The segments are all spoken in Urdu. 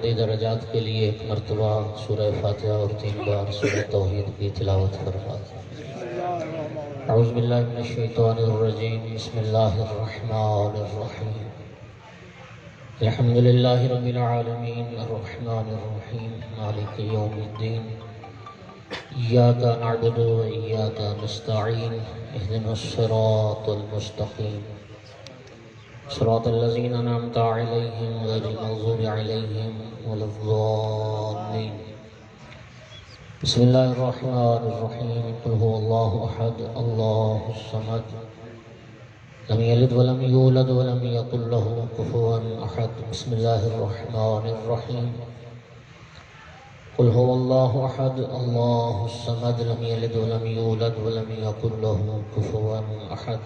درجات کے لیے ایک مرتبہ سورہ فاتحہ اور 3 بار سورہ توحید کی تلاوت فرمائیں۔ اعوذ باللہ من الشیطان الرجیم، بسم اللہ الرحمن الرحیم، الحمد للہ رب العالمین، الرحمن الرحیم، مالک یوم الدین، ایاک نعبد و ایاک نستعین، اہدنا الصراط المستقیم، صراط الذین انعمت علیہم غیر المغضوب علیہم ولا الضالین۔ بسم اللہ الرحمن الرحیم، قل هو اللہ احد اللہ الصمد، لم یلد ولم یولد ولم یکن له کفوا احد۔ بسم اللہ الرحمن الرحیم، قل هو اللہ احد اللہ الصمد، لم یلد ولم یولد ولم یکن له کفوا احد۔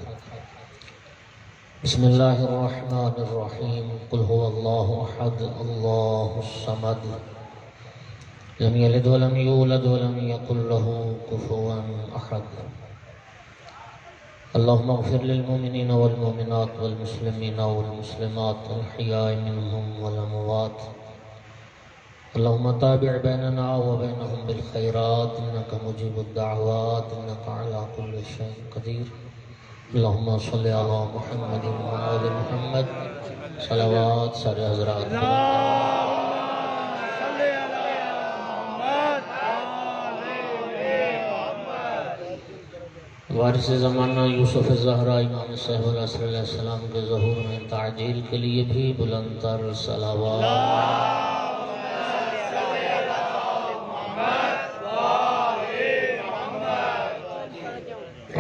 بسم اللہ الرحمن الرحیم، قل هو اللہ احد اللہ الصمد، لم یلد ولم یولد ولم یکن له کفوا احد۔ اللہم اغفر للمؤمنین والمؤمنات والمسلمین والمسلمات الحیاء منهم والاموات، اللہم تابع بیننا وبینہم بالخیرات انکا مجیب الدعوات انکا علی کل شیء قدیر۔ اللہم صلی علی محمد وآل محمد، صلوات سارے حضرات۔ وارث زمانہ یوسف زہرا امام صاحب العصر علیہ السلام کے ظہور میں تعجیل کے لیے بھی بلند تر صلوات۔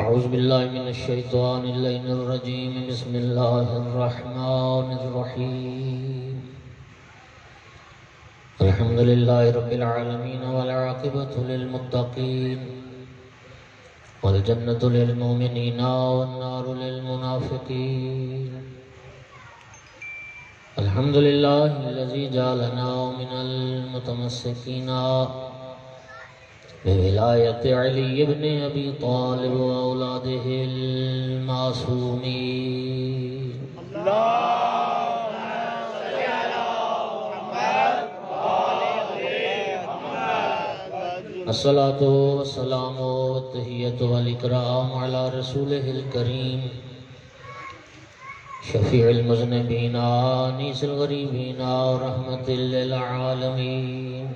اعوذ باللہ من الشیطان اللعین الرجیم، بسم اللہ الرحمن الرحیم، الحمد للہ رب العالمین والعاقبۃ للمتقین والجنة للمؤمنین والنار للمنافقین۔ الحمد للہ الذی جعلنا من المتمسکین بولایت علی بن ابی طالب واولادہ المعصومین۔ الصلاۃ والسلام والتحیۃ والاکرام علی رسولہ الکریم، شفیع المذنبین انیس الغریبین رحمۃ للعالمین۔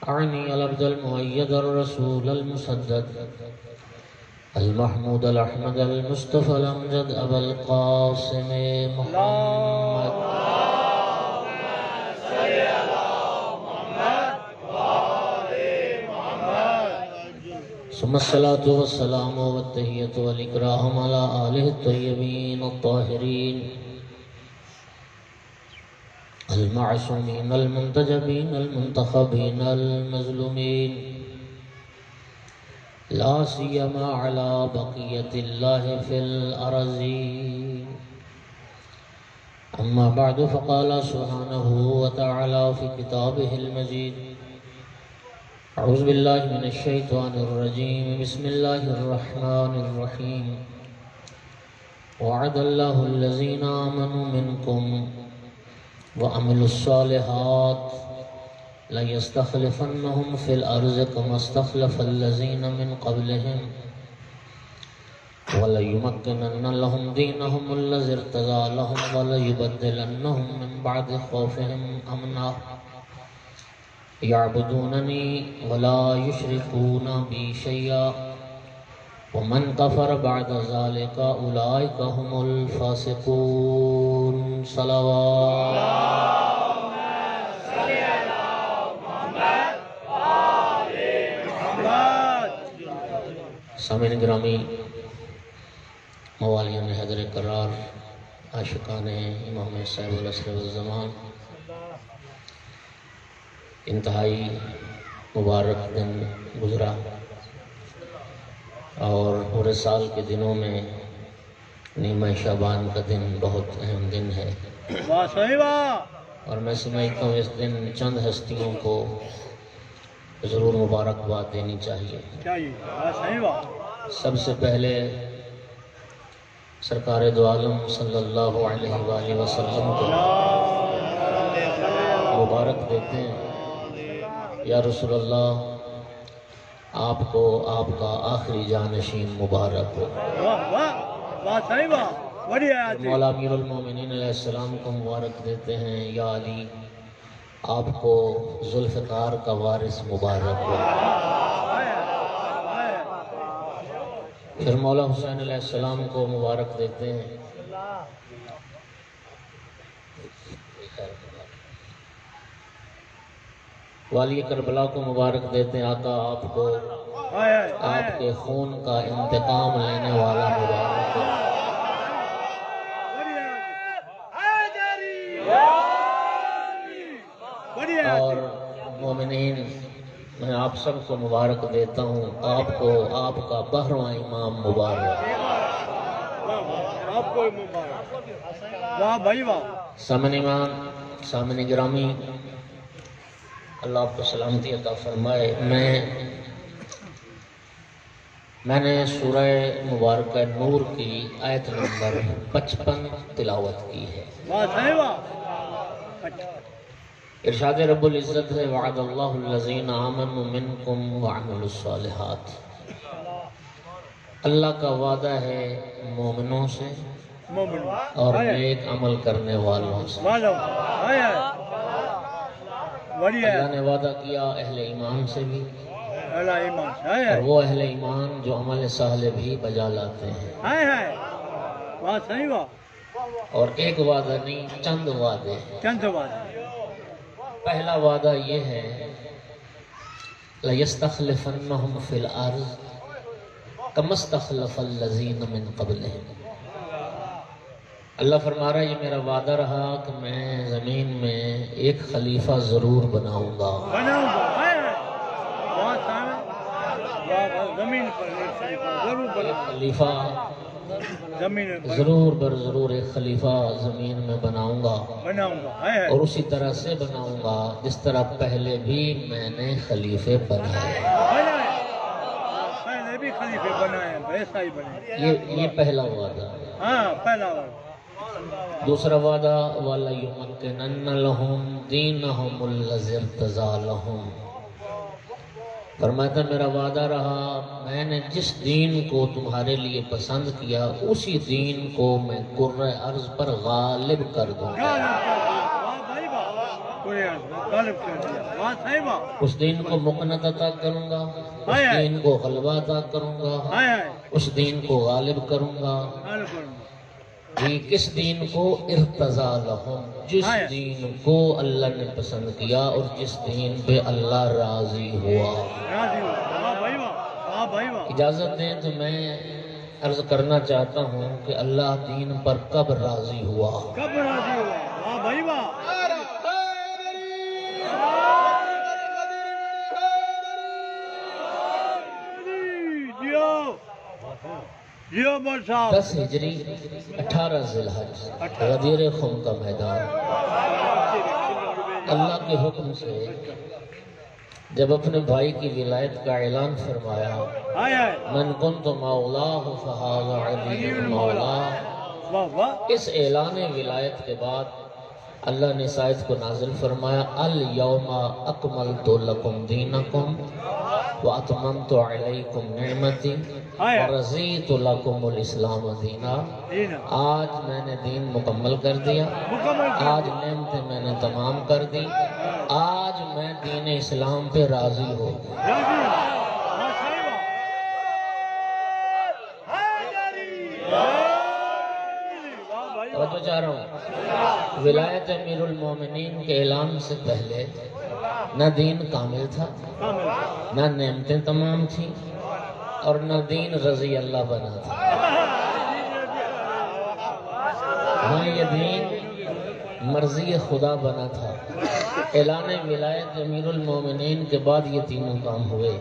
اعنی العبد المؤید الرسول المسدد المحمود الاحمد المصطفى الامجد ابا القاسم محمد، ثم الصلاة والسلام والتحیۃ والاکرام علی آلہ الطیبین الطاہرین المعصومین المنتجبین المنتخبین المظلومین، لا سیما علی بقیت اللہ فی الارضین۔ اما بعد فقال سبحانہ وتعالی فی کتابہ المجید، اعوذ باللہ من الشیطان الرجیم، بسم اللہ الرحمن الرحیم، وعد اللہ الذین آمنوا منکم وعملوا الصالحات لَيَسْتَخْلِفَنَّهُمْ فِي الْأَرْضِ كَمَا اسْتَخْلَفَ الَّذِينَ مِنْ قَبْلِهِمْ وَلَيُمَكِّنَنَّ لَهُمْ دِينَهُمُ الَّذِي ارْتَضَىٰ لَهُمْ وَلَيُبَدِّلَنَّهُمْ مِنْ بَعْدِ خَوْفِهِمْ أَمْنًا يَعْبُدُونَنِي وَلَا يُشْرِكُونَ بِي شَيْئًا وَمَنْ كَفَرَ بَعْدَ ذَلِكَ أُولَٰئِكَ هُمُ الْفَاسِقُونَ۔ صلوات۔ سامعین گرامی، موالیان حیدر کرار، عاشقان امام صاحب العصر والزمان، انتہائی مبارک دن گزرا اور پورے سال کے دنوں میں نیمہ شعبان کا دن بہت اہم دن ہے، اور میں سمجھتا ہوں اس دن چند ہستیوں کو ضرور مبارکباد دینی چاہیے۔ سب سے پہلے سرکار دو عالم صلی اللہ علیہ وآلہ وسلم کو مبارک دیتے ہیں یا رسول اللہ آپ کو آپ کا آخری جانشین مبارک ہو۔ واہ واہ واہ صحیح واہ بڑھیا ہے جی۔ مولا امیر المومنین علیہ السلام کو مبارک دیتے ہیں یا علی آپ کو ذوالفقار کا وارث مبارک ہو۔ پھر مولا حسین علیہ السلام کو مبارک دیتے ہیں والی کربلا کو مبارک دیتے ہیں آقا آپ کو آپ کے خون کا انتقام لینے والا مبارک ہو۔ اور مومنین میں آپ سب کو مبارک دیتا ہوں آپ کو آپ کا 12واں امام مبارک۔ آپ کو مبارک واہ بھائی واہ۔ سامن ایمان سامن گرامی اللہ آپ کو سلامتی عطا فرمائے۔ میں نے سورہ مبارکہ نور کی آیت نمبر 55 تلاوت کی ہے۔ واہ صحیح واہ۔ ارشاد رب العزت ہے وعد اللہ الذین آمنوا منکم وعملوا الصالحات، اللہ کا وعدہ ہے مومنوں سے اور نیک عمل کرنے والوں سے۔ اللہ نے وعدہ کیا اہل ایمان سے بھی اور وہ اہل ایمان جو عمل صالح بھی بجا لاتے ہیں۔ واہ صحیح واہ۔ اور ایک وعدہ نہیں چند وعدے ہیں۔ چند وعدے۔ پہلا وعدہ یہ ہے لَيَسْتَخْلِفَنَّهُمْ فِي الْأَرْضِ كَمَا اسْتَخْلَفَ الَّذِينَ مِنْ قَبْلِهِمْ۔ اللہ فرما رہا ہے یہ میرا وعدہ رہا کہ میں زمین میں ایک خلیفہ ضرور بناؤں گا۔ زمین پر ایک خلیفہ زمین ضرور بر ضرور ایک خلیفہ زمین میں بناؤں گا بناؤں گا اور اسی طرح سے بناؤں گا جس طرح پہلے بھی میں نے خلیفے بنائے۔ پہلے بھی خلیفے بنائے ویسا ہی بنے۔ یہ پہلا وعدہ۔ ہاں پہلا وعدہ۔ دوسرا وعدہ وَلَيُمَكِّنَنَّ لَهُمْ دِينَهُمُ الَّذِي ارْتَضَىٰ لَهُمْ۔ فرماتا میرا وعدہ رہا میں نے جس دین کو تمہارے لیے پسند کیا اسی دین کو میں کرۂ ارض پر غالب کر دوں گا۔ اس دین کو مکنت عطا کروں گا، اس دین کو غلبہ عطا کروں گا، اس دین کو غالب کروں گا۔ جی کس دین کو ارتضیٰ لہم، جس دین کو اللہ نے پسند کیا اور جس دین پہ اللہ راضی ہوا۔ اجازت دیں تو میں عرض کرنا چاہتا ہوں کہ اللہ دین پر کب راضی ہوا؟ کب راضی ہوا؟ واہ بھائی واہ۔ جیو بول صاحب 10 ہجری 18 ذی الحج غدیر خم کا میدان، اللہ کے حکم سے جب اپنے بھائی کی ولایت کا اعلان فرمایا من کنت مولاہ فہذا علی مولاہ، اس اعلان ولایت کے بعد اللہ نے اس آیت کو نازل فرمایا الیوم اکملت لکم دینکم واتممت علیکم نعمتی ورضیت لکم الاسلام دینا۔ آج میں نے دین مکمل کر دیا، آج نعمتیں میں نے تمام کر دی، آج میں دین اسلام پہ راضی ہو گیا۔ توجہ چاہ رہا ہوں ولایت امیر المومنین کے اعلان سے پہلے نہ دین کامل تھا، نہ نعمتیں تمام تھیں اور نہ دین رضی اللہ بنا تھا۔ ہاں یہ دین مرضی خدا بنا تھا۔ اعلان ولایت امیر المومنین کے بعد یہ تینوں کام ہوئے۔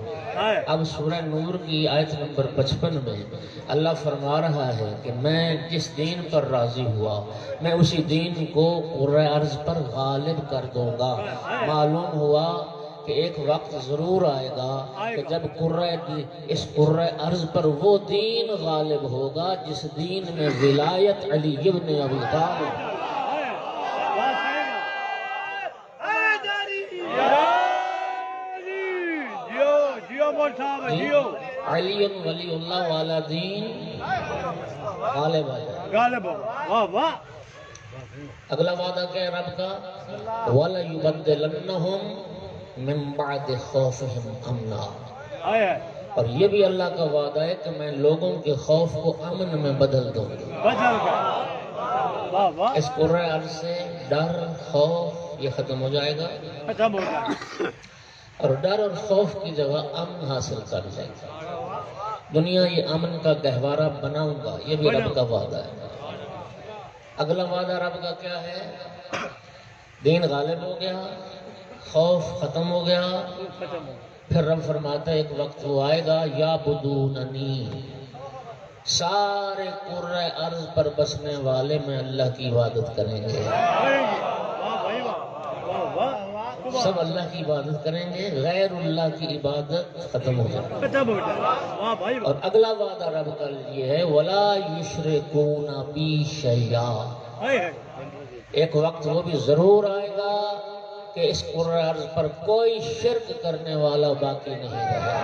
اب سورہ نور کی آیت نمبر 55 میں اللہ فرما رہا ہے کہ میں جس دین پر راضی ہوا میں اسی دین کو کرۂ ارض پر غالب کر دوں گا۔ معلوم ہوا کہ ایک وقت ضرور آئے گا کہ جب اس کرۂ ارض پر وہ دین غالب ہوگا جس دین میں ولایت علی ابن ابی طالب لاہور صاحب جیو علی ولی اللہ والا دین غالب آ جائے. غالب ہو. واہ واہ. اگلا وعدہ کیا ہے رب کا؟ وَلَيُبَدِّلَنَّهُمْ مِن بَعْدِ خَوْفِهِمْ أَمْنًا. آیا اور یہ بھی اللہ کا وعدہ ہے کہ میں لوگوں کے خوف کو امن میں بدل دوں گا. بدل گیا. واہ واہ. اس قرآن عرض سے ڈر خوف یہ ختم ہو جائے گا ختم ہو جائے. اور ڈر اور خوف کی جگہ امن حاصل کر جائے گا. دنیا یہ امن کا گہوارہ بناؤں گا، یہ بھی رب کا وعدہ ہے. اگلا وعدہ رب کا کیا ہے؟ دین غالب ہو گیا، خوف ختم ہو گیا. ختم ہو. پھر رب فرماتا ہے ایک وقت وہ آئے گا یعبدوننی، سارے قرۂ ارض پر بسنے والے میں اللہ کی عبادت کریں گے. واہ بھائی واہ. واہ واہ. سب اللہ کی عبادت کریں گے، غیر اللہ کی عبادت ختم ہو جائے گی. ختم ہو جائے. واہ بھائی واہ. اور اگلا وعدہ رب کا یہ ہے وَلَا يُشْرِكُونَ بِي شَيْئًا. ہائے ہائے. ایک وقت وہ بھی ضرور آئے گا کہ اس قرۂ ارض پر کوئی شرک کرنے والا باقی نہیں رہے گا.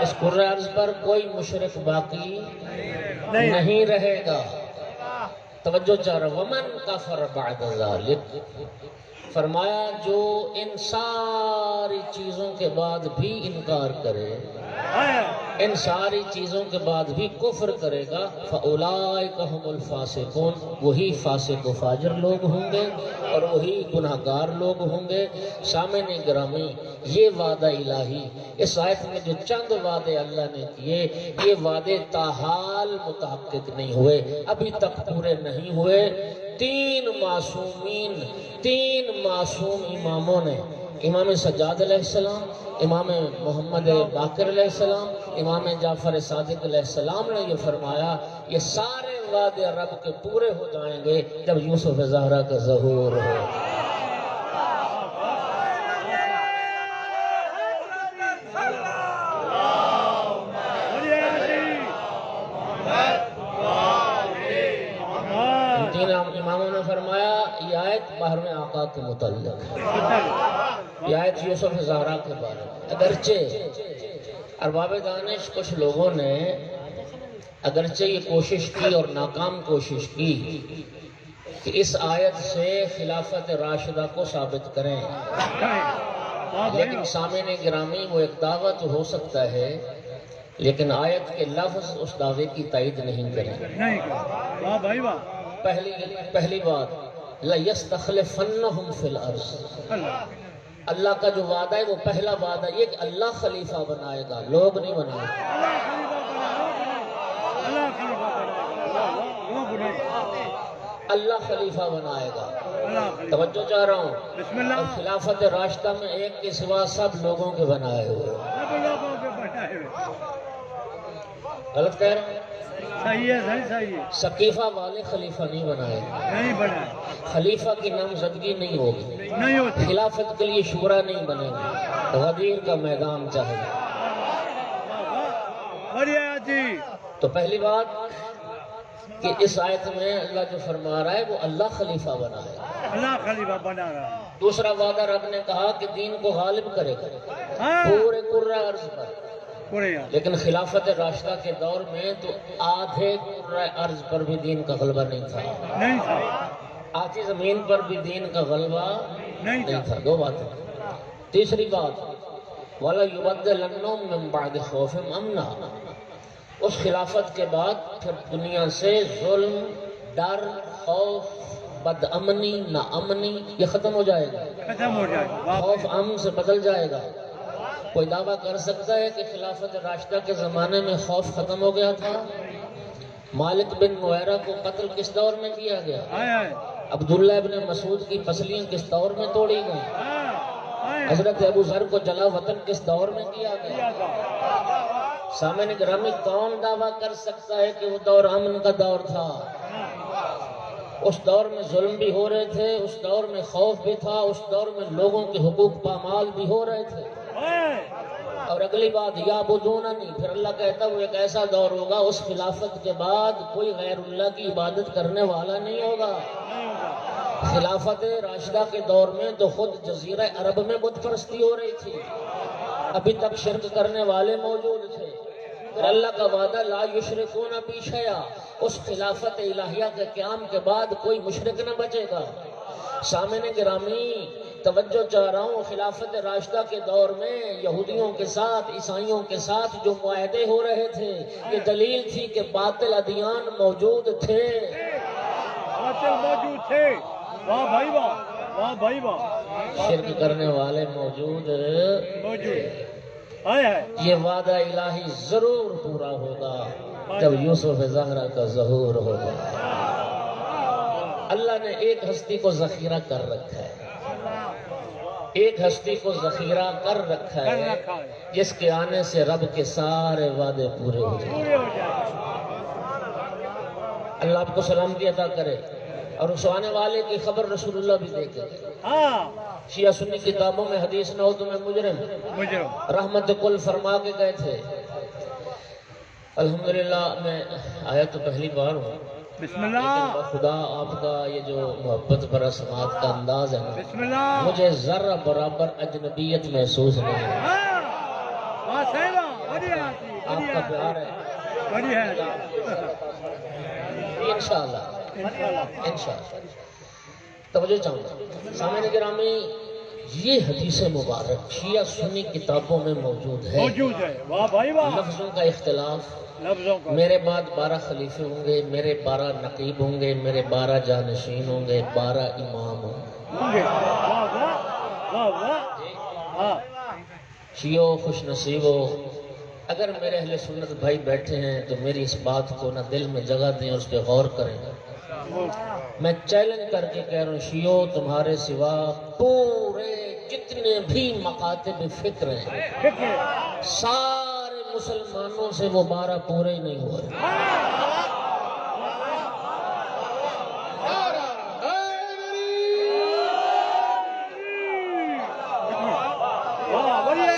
اس قرۂ ارض پر کوئی مشرک باقی نہیں رہے گا. توجہ چاہ رہا ومن کفر بعد ذلک، فرمایا جو ان ساری چیزوں کے بعد بھی انکار کرے، ان ساری چیزوں کے بعد بھی کفر کرے گا، فَأُولَئِكَ هُمُ الْفَاسِقُونَ، وہی فاسق و فاجر لوگ ہوں گے اور وہی گناہگار لوگ ہوں گے. سامعین گرامی، یہ وعدہ الہی اس آیت میں جو چند وعدے اللہ نے کیے، یہ وعدے تاحال متحقق نہیں ہوئے، ابھی تک پورے نہیں ہوئے. تین معصوم اماموں نے، امام سجاد علیہ السلام، امام محمد باقر علیہ السلام، امام جعفر صادق علیہ السلام نے یہ فرمایا یہ سارے وعدے رب کے پورے ہو جائیں گے جب یوسف زہرا کا ظہور ہو. اماموں نے فرمایا یہ آیت باہر آقا کے متعلق ہے، یہ آیت یوسف زہرا کے بارے میں. اگرچہ ارباب دانش کچھ لوگوں نے اگرچہ یہ کوشش کی اور ناکام کوشش کی کہ اس آیت سے خلافت راشدہ کو ثابت کریں، لیکن سامعین گرامی وہ ایک دعویٰ تو ہو سکتا ہے لیکن آیت کے لفظ اس دعوے کی تائید نہیں کریں. واہ بھائی واہ. پہلی بات لَيَسْتَخْلِفَنَّهُمْ فِي الْأَرْضِ، اللہ کا جو وعدہ ہے وہ پہلا وعدہ یہ کہ اللہ خلیفہ بنائے گا، لوگ نہیں بنائے گا. اللہ خلیفہ بنائے گا. توجہ چاہ رہا ہوں. اور خلافت راشدہ میں ایک کے سوا سب لوگوں کے بنائے ہوئے. غلط کہہ رہا ہوں؟ صحیح ہے. صحیح ہے. ثقیفہ والے خلیفہ نہیں بنائے، نہیں بنائے. خلیفہ کی نامزدگی نہیں ہوگی، نہیں ہوتی. خلافت کے لیے شورا نہیں بنے گی، غدیر کا میدان چاہیے. بڑھیا جی. تو پہلی بات کہ اس آیت میں اللہ جو فرما رہا ہے وہ اللہ خلیفہ بنائے گا. اللہ خلیفہ بنا رہا ہے. دوسرا وعدہ رب نے کہا کہ دین کو غالب کرے گا پورے قرۂ ارض پر. لیکن خلافت راشدہ کے دور میں تو آدھے قرۂ ارض پر بھی دین کا غلبہ نہیں تھا، آدھی زمین پر بھی دین کا غلبہ نہیں تھا. دو باتیں. تیسری بات وَلَيُبَدِّلَنَّهُمْ مِن بَعْدِ خَوْفِهِمْ أَمْنًا، اس خلافت کے بعد پھر دنیا سے ظلم، ڈر، خوف، بد امنی، نا امنی یہ ختم ہو جائے گا. ختم ہو جائے گا. خوف امن سے بدل جائے گا. کوئی دعویٰ کر سکتا ہے کہ خلافت راشدہ کے زمانے میں خوف ختم ہو گیا تھا؟ مالک بن نویرہ کو قتل کس دور میں کیا گیا؟ عبداللہ ابن مسعود کی پسلیاں کس دور میں توڑی گئیں؟ حضرت ابو ذر کو جلا وطن کس دور میں کیا گیا؟ سامعین گرامی، کون دعویٰ کر سکتا ہے کہ وہ دور امن کا دور تھا؟ اس دور میں ظلم بھی ہو رہے تھے، اس دور میں خوف بھی تھا، اس دور میں لوگوں کے حقوق پامال بھی ہو رہے تھے. اور اگلی بات یعبدوننی، پھر اللہ کہتا وہ ایک ایسا دور ہوگا اس خلافت کے بعد کوئی غیر اللہ کی عبادت کرنے والا نہیں ہوگا۔ خلافت راشدہ کے دور میں تو خود جزیرہ عرب میں بت پرستی ہو رہی تھی، ابھی تک شرک کرنے والے موجود تھے۔ پھر اللہ کا وعدہ لا یشرکون بی شیئا، اس خلافت الہیہ کے قیام کے بعد کوئی مشرک نہ بچے گا۔ سامعین گرامی توجہ چاہ رہا ہوں، خلافت راشدہ کے دور میں یہودیوں کے ساتھ عیسائیوں کے ساتھ جو معاہدے ہو رہے تھے یہ دلیل تھی کہ باطل ادیان موجود تھے، باطل موجود تھے۔ واہ بھائی واہ، واہ بھائی واہ، شرک کرنے والے موجود۔ یہ وعدہ الہی ضرور پورا ہوگا جب یوسف زہرا کا ظہور ہوگا۔ اللہ نے ایک ہستی کو ذخیرہ کر رکھا ہے، ایک ہستی کو ذخیرہ کر رکھا ہے جس کے آنے سے رب کے سارے وعدے پورے ہو جائیں۔ اللہ آپ کو سلامتی عطا کرے اور اس آنے والے کی خبر رسول اللہ بھی دے کے شیعہ سنی کتابوں میں حدیث نہ ہو تو میں مجرم رحمت کل فرما کے گئے تھے۔ الحمدللہ میں آیا تو پہلی بار ہوں، بسم اللہ، لیکن خدا آپ کا یہ جو محبت پر سماعت کا انداز ہے نا، بسم اللہ، مجھے ذرہ برابر اجنبیت محسوس نہیں ہے۔ واہ صحیح واہ، بڑھیا آپ کا پیار ہے بڑھیا، انشاءاللہ انشاءاللہ۔ توجہ چاہوں گا سامعین گرامی، یہ حدیث مبارک شیعہ سنی کتابوں میں موجود ہے۔ واہ بھائی واہ، لفظوں کا اختلاف، لفظوں کا میرے بعد 12 خلیفے ہوں گے، میرے 12 نقیب ہوں گے، میرے 12 جانشین ہوں گے، 12 امام ہوں گے۔ واہ واہ واہ واہ، شیعو خوش نصیبو، اگر میرے اہل سنت بھائی بیٹھے ہیں تو میری اس بات کو نہ دل میں جگہ دیں اور اس پہ غور کریں۔ میں چیلنج کر کے کہہ رہا ہوں شیعو، تمہارے سوا پورے جتنے بھی مکاتب فکر ہیں سارے مسلمانوں سے وہ 12 پورے ہی نہیں ہو رہے۔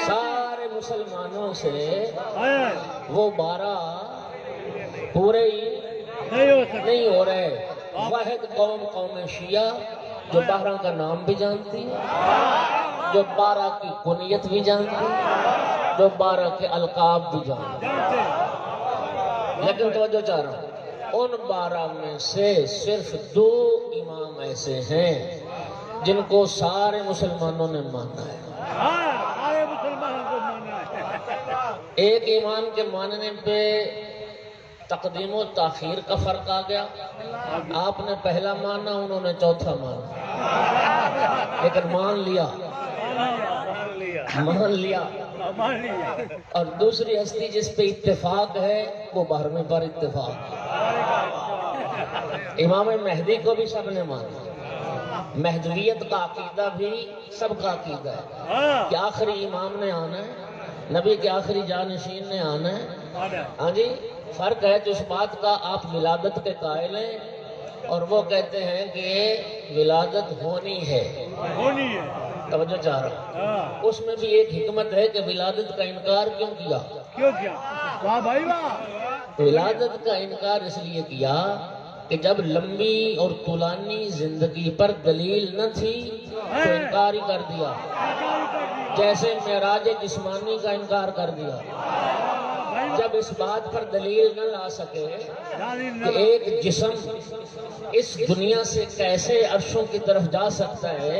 سارے مسلمانوں سے وہ 12 پورے ہی نہیں ہو رہے۔ واحد قوم شیعہ جو 12 کا نام بھی جانتی ہے، جو 12 کی کنیت بھی جانتی ہے، جو 12 کے القاب بھی جانتی ہے۔ لیکن توجہ چاہ رہا ہوں، ان 12 میں سے صرف 2 امام ایسے ہیں جن کو سارے مسلمانوں نے مانا ہے۔ ایک امام کے ماننے پہ تقدیم و تاخیر کا فرق آ گیا، آپ نے پہلا مانا، انہوں نے چوتھا مانا، لیکن مان لیا۔ اور دوسری ہستی جس پہ اتفاق ہے وہ 12ویں پر اتفاق ہے۔ امام مہدی کو بھی سب نے مانا، مہدویت کا عقیدہ بھی سب کا عقیدہ ہے کہ آخری امام نے آنا ہے، نبی کے آخری جانشین نے آنا ہے۔ ہاں جی، فرق ہے تو اس بات کا آپ ولادت کے قائل ہیں اور وہ کہتے ہیں کہ ولادت ہونی ہے۔ توجہ چاہ رہا ہوں، اس میں بھی ایک حکمت ہے کہ ولادت کا انکار کیوں کیا؟ واہ بھائی واہ، ولادت کا انکار اس لیے کیا کہ جب لمبی اور طولانی زندگی پر دلیل نہ تھی تو انکار ہی کر دیا، جیسے معراج جسمانی کا انکار کر دیا۔ جب اس بات پر دلیل نہ لا سکے کہ ایک جسم اس دنیا سے کیسے عرشوں کی طرف جا سکتا ہے،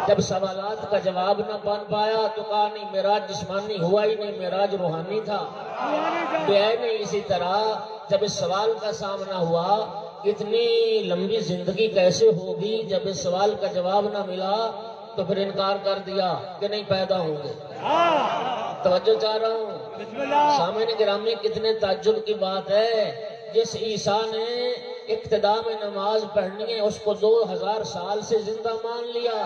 جب سوالات کا جواب نہ بن پایا تو کہا نہیں معراج جسمانی ہوا ہی نہیں، معراج روحانی تھا۔ نہیں اسی طرح جب اس سوال کا سامنا ہوا اتنی لمبی زندگی کیسے ہوگی، جب اس سوال کا جواب نہ ملا تو پھر انکار کر دیا کہ نہیں پیدا ہوں گے۔ توجہ چاہ رہا ہوں سامعین گرامی، کتنے تعجب کی بات ہے، جس عیسیٰ نے ابتدا میں نماز پڑھنی ہے اس کو 2000 سال سے زندہ مان لیا۔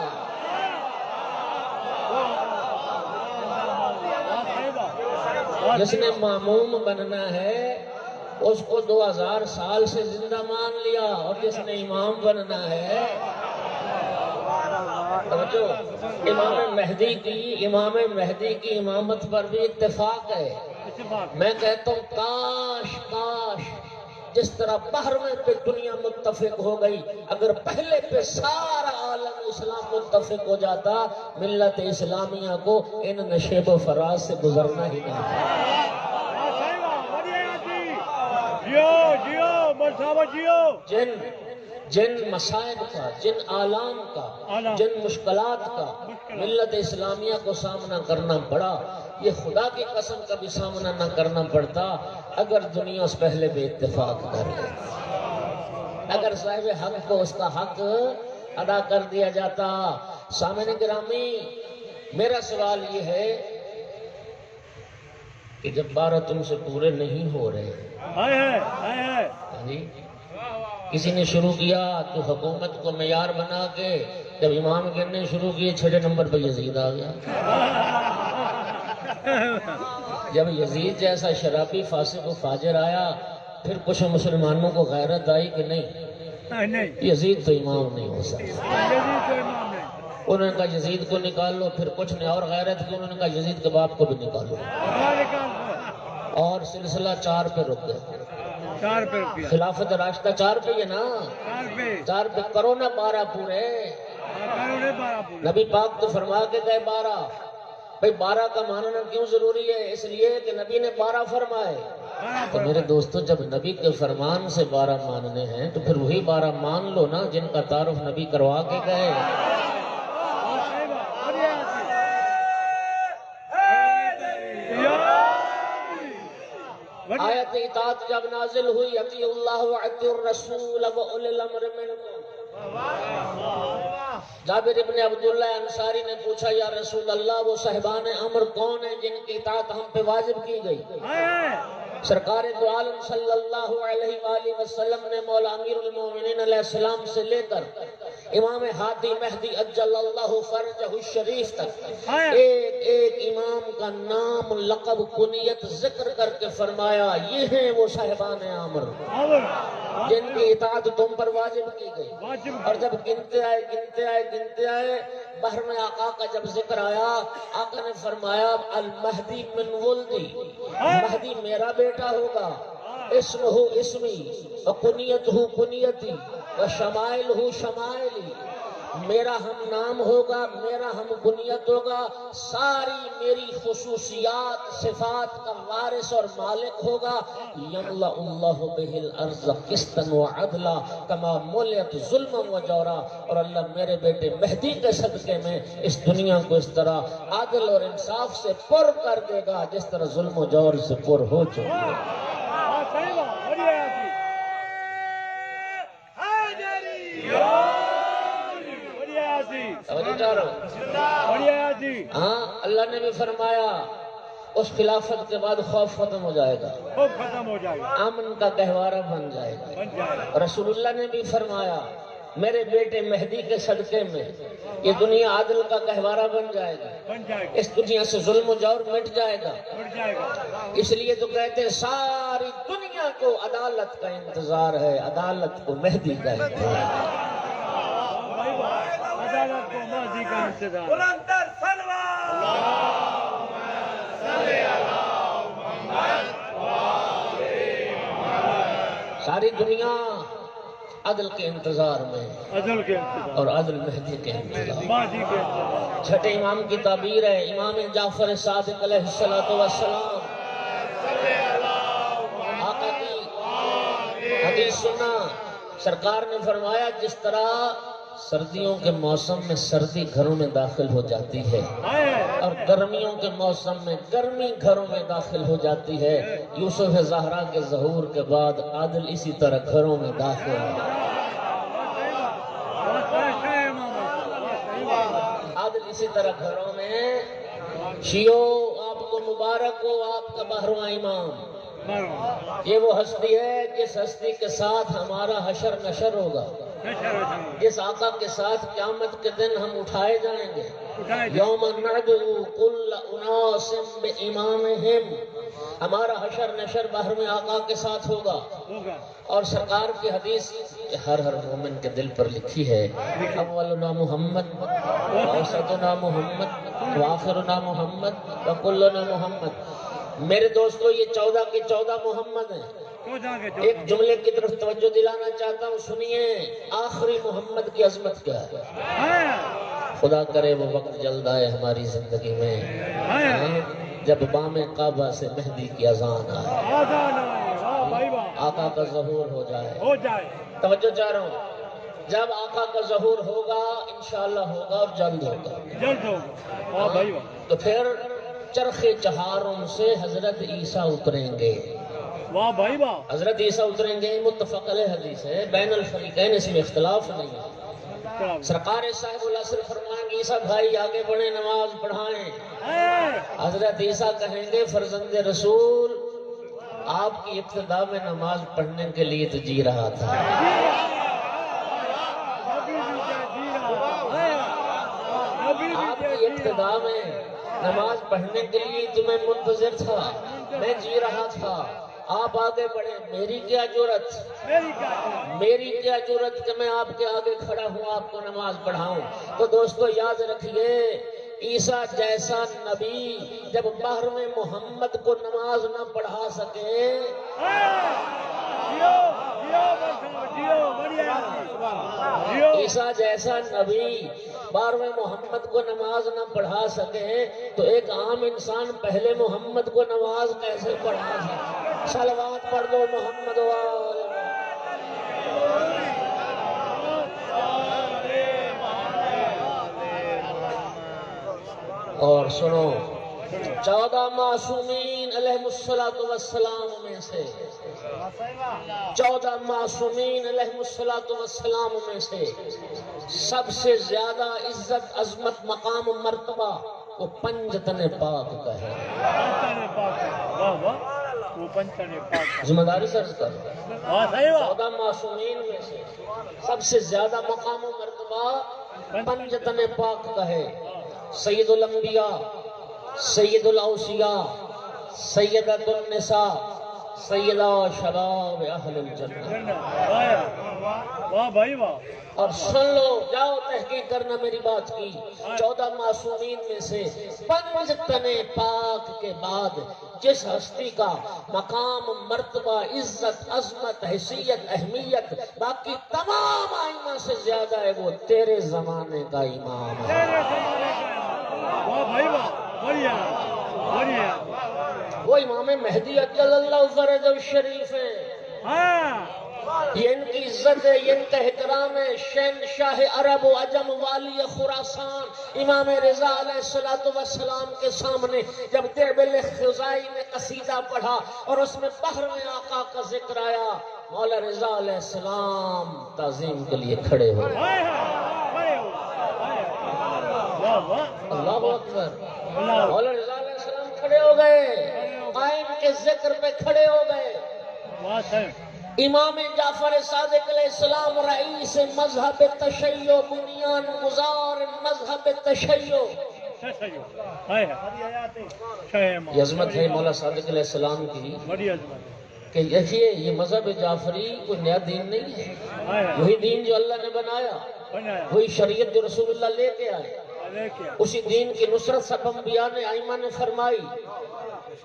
جس نے معموم بننا ہے اس کو 2000 سال سے زندہ مان لیا، اور جس نے امام بننا ہے توجہ، امام مہدی کی امامت پر بھی اتفاق ہے۔ اتفاق میں کہتا ہوں کاش جس طرح 12ویں پہ دنیا متفق ہو گئی، اگر پہلے پہ سارا عالم اسلام متفق ہو جاتا، ملت اسلامیہ کو ان نشیب و فراز سے گزرنا ہی نہیں تھا۔ جیو مرحبا جیو۔ جن مسائل کا، جن آلام کا، جن مشکلات کا ملت اسلامیہ کو سامنا کرنا پڑا، یہ خدا کی قسم کبھی سامنا نہ کرنا پڑتا اگر دنیا اس پہلے بے اتفاق کر لے، اگر صاحب حق کو اس کا حق ادا کر دیا جاتا۔ سامعین گرامی، میرا سوال یہ ہے کہ جب 12 تم سے پورے نہیں ہو رہے، جی کسی نے شروع کیا تو حکومت کو معیار بنا کے جب امام گرنے شروع کیے 6 نمبر پہ یزید آ گیا۔ جب یزید جیسا شرابی فاسق و فاجر آیا، پھر کچھ مسلمانوں کو غیرت آئی کہ نہیں یزید تو امام نہیں ہو سکتا، انہوں نے کہا یزید کو نکال لو، پھر کچھ نے اور غیرت کی، انہوں نے کہا یزید کے باپ کو بھی نکالو، اور سلسلہ 4 پہ رک گیا۔ 4 پہ رک گیا، خلافت راشدہ 4 پہ ہے نا، 4 پہ کرو نا 12 پورے۔ نبی پاک تو فرما کے گئے 12، بھئی 12 کا ماننا کیوں ضروری ہے؟ اس لیے کہ نبی نے 12 فرمائے۔ تو میرے دوستو، جب نبی کے فرمان سے 12 ماننے ہیں تو پھر وہی 12 مان لو نا جن کا تعارف نبی کروا کے گئے۔ آیت اطاعت جب نازل ہوئی، اطیعوا اللہ واطیعوا الرسول واولی الامر منکم، جابر ابن عبداللہ انصاری نے پوچھا یا رسول اللہ وہ صاحبان امر کون ہیں جن کی اطاعت ہم پہ واجب کی گئی؟ سرکار دو عالم صلی اللہ علیہ وآلہ وسلم نے مولا امیر المومنین علیہ السلام سے لے کر امام ہادی مہدی اجل اللہ فرجہ الشریف تک ایک ایک امام کا نام، لقب، کنیت ذکر کر کے فرمایا یہ ہیں وہ صاحبان امر جن کی اطاعت تم پر واجب کی گئی۔ اور جب گنتے آئے بحر میں آقا کا جب ذکر آیا، آقا نے فرمایا المہدی من ولدی، مہدی میرا بیٹا ہوگا، اسمہ اسمی وکنیتہ کنیتی وشمائلہ شمائلی، میرا ہم نام ہوگا، میرا ہم کنیت ہوگا، ساری میری خصوصیات صفات کا وارث اور مالک ہوگا۔ یملأ اللہ بہ الارض قسطا وعدلا کما ملئت ظلما وجورا، اور اللہ میرے بیٹے مہدی کے صدقے میں اس دنیا کو اس طرح عادل اور انصاف سے پر کر دے گا جس طرح ظلم و جور سے پر ہو چکا ہے۔ ہاں، اللہ نے بھی فرمایا اس خلافت کے بعد خوف ختم ہو جائے گا، امن کا گہوارہ بن جائے گا۔ رسول اللہ نے بھی فرمایا میرے بیٹے مہدی کے صدقے میں یہ دنیا عدل کا گہوارہ بن جائے گا، اس دنیا سے ظلم و جور مٹ جائے گا۔ اس لیے تو کہتے ہیں ساری دنیا کو عدالت کا انتظار ہے، عدالت کو مہدی کا انتظار ہے۔ ساری دنیا عدل کے انتظار میں، اور عدل مہدی کے انتظار۔ چھٹے امام کی تعبیر ہے امام جعفر صادق علیہ السلام، آقا کی حدیث سنا، سرکار نے فرمایا جس طرح سردیوں کے موسم میں سردی گھروں میں داخل ہو جاتی ہے اور گرمیوں کے موسم میں گرمی گھروں میں داخل ہو جاتی ہے، یوسف زہرا کے ظہور کے بعد عادل اسی طرح گھروں میں داخل ہے۔ عادل اسی طرح گھروں میں، شیعو آپ کو مبارک ہو آپ کا 12واں امام، یہ وہ ہستی ہے جس ہستی کے ساتھ ہمارا حشر نشر ہوگا۔ جس آقا کے ساتھ قیامت کے دن ہم اٹھائے جائیں گے. یوم ندعو کل اناس بامامہم. ہمارا حشر نشر بحر میں آقا کے ساتھ ہوگا. اور سرکار کی حدیث ہر مومن کے دل پر لکھی ہے. اولنا محمد ووسطنا محمد وآخرنا محمد وکلنا محمد. میرے دوستو یہ 14 کے 14 محمد ہیں. ایک جملے کی طرف توجہ دلانا چاہتا ہوں, سنیے. آخری محمد کی عظمت کیا ہے؟ خدا کرے وہ وقت جلد آئے ہماری زندگی میں جب بام کعبہ سے مہدی کی اذان آئے, آقا کا ظہور ہو جائے. توجہ چاہ رہا ہوں, جب آقا کا ظہور ہوگا انشاءاللہ ہوگا اور جلد ہوگا. تو پھر چرخ چہارم سے حضرت عیسیٰ اتریں گے. واہ بھائی واہ. حضرت عیسیٰ اتریں گے, متفق علیہ حدیث ہے, بین الفریقین, اس میں اختلاف نہیں ہے. سرکار صاحب العصر فرمائیں گے عیسیٰ بھائی آگے بڑھیں نماز پڑھائیں. حضرت عیسیٰ کہیں گے فرزند رسول آپ کی ابتدا میں نماز پڑھنے کے لیے تو جی رہا تھا. آپ کی ابتدا میں نماز پڑھنے کے لیے تمہیں منتظر تھا, میں جی رہا تھا. آپ آگے بڑھیں, میری کیا جرأت کہ میں آپ کے آگے کھڑا ہوں آپ کو نماز پڑھاؤں. تو دوستو یاد رکھیے, عیسیٰ جیسا نبی جب بحر میں محمد کو نماز نہ پڑھا سکے, عیسیٰ جیسا نبی بار میں محمد کو نماز نہ پڑھا سکے تو ایک عام انسان پہلے محمد کو نماز کیسے پڑھا سکے؟ صلوات پڑھ دو محمد وآل. اور سنو, 14 معصومین علیہ السلام میں سے 14 معصومین علیہ السلام میں سے سب سے زیادہ عزت عظمت مقام مرتبہ وہ پنجتن پاک کا ہے. ذمہ داری سے عرض کر, 14 معصومین میں سے سب سے زیادہ مقام و مرتبہ پنجتن پاک کا ہے. سید الانبیاء, سید الاوصیاء, سیدۃ النساء, سیدہ شباب اہل الجنہ. واہ بھائی واہ. اور سن لو, جاؤ تحقیق کرنا میری بات کی. 14 معصومین میں سے پنجتن پاک کے بعد جس ہستی کا مقام مرتبہ عزت عظمت حیثیت اہمیت باقی تمام ائمہ سے زیادہ ہے وہ تیرے زمانے کا امام ہے. واہ بھائی واہ. بڑھیا بڑھیا. وہ امام مہدی اجل اللہ فرج الشریف ہے. یہ ان کی عزت ہے, یہ ان کا احترام ہے. شہنشاہ عرب و عجم والی خراسان امام رضا علیہ السلام کے سامنے جب دیبل خزائی نے قصیدہ پڑھا اور اس میں بحر میں آقا کا ذکر آیا, مولا رضا علیہ السلام تعظیم کے لیے کھڑے ہو. اللہ اکبر. مولا رضا علیہ السلام کھڑے ہو گئے, قائم کے ذکر پہ کھڑے ہو گئے. امام جعفر صادق علیہ السلام رئیس مذہب تشیع, بنیان گزار مذہب تشیع. یہ عظمت ہے مولا صادق علیہ السلام کی کہ دیکھیے یہ مذہب جعفری کوئی نیا دین نہیں ہے, وہی دین جو اللہ نے بنایا, وہی شریعت جو رسول اللہ لے کے آئے, اسی دین کی نصرت سب انبیاء نے ائمہ نے فرمائی.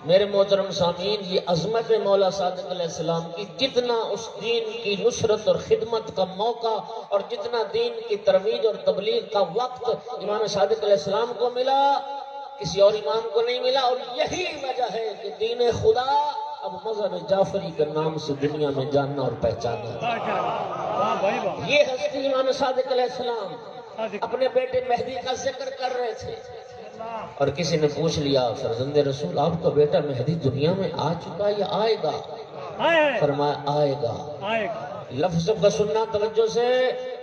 میرے محترم سامعین, یہ عظمت مولا صادق علیہ السلام کی, جتنا اس دین کی نصرت اور خدمت کا موقع اور جتنا دین کی ترویج اور تبلیغ کا وقت امام صادق علیہ السلام کو ملا کسی اور امام کو نہیں ملا. اور یہی وجہ ہے کہ دین خدا اب مذہب جعفری کے نام سے دنیا میں جاننا اور پہچانا. یہ ہستی امام صادق علیہ السلام اپنے بیٹے مہدی کا ذکر کر رہے تھے اور کسی نے پوچھ لیا فرزند رسول آپ کا بیٹا مہدی دنیا میں آ چکا یا آئے گا؟ فرمایا آئے گا. لفظ کا سننا توجہ سے.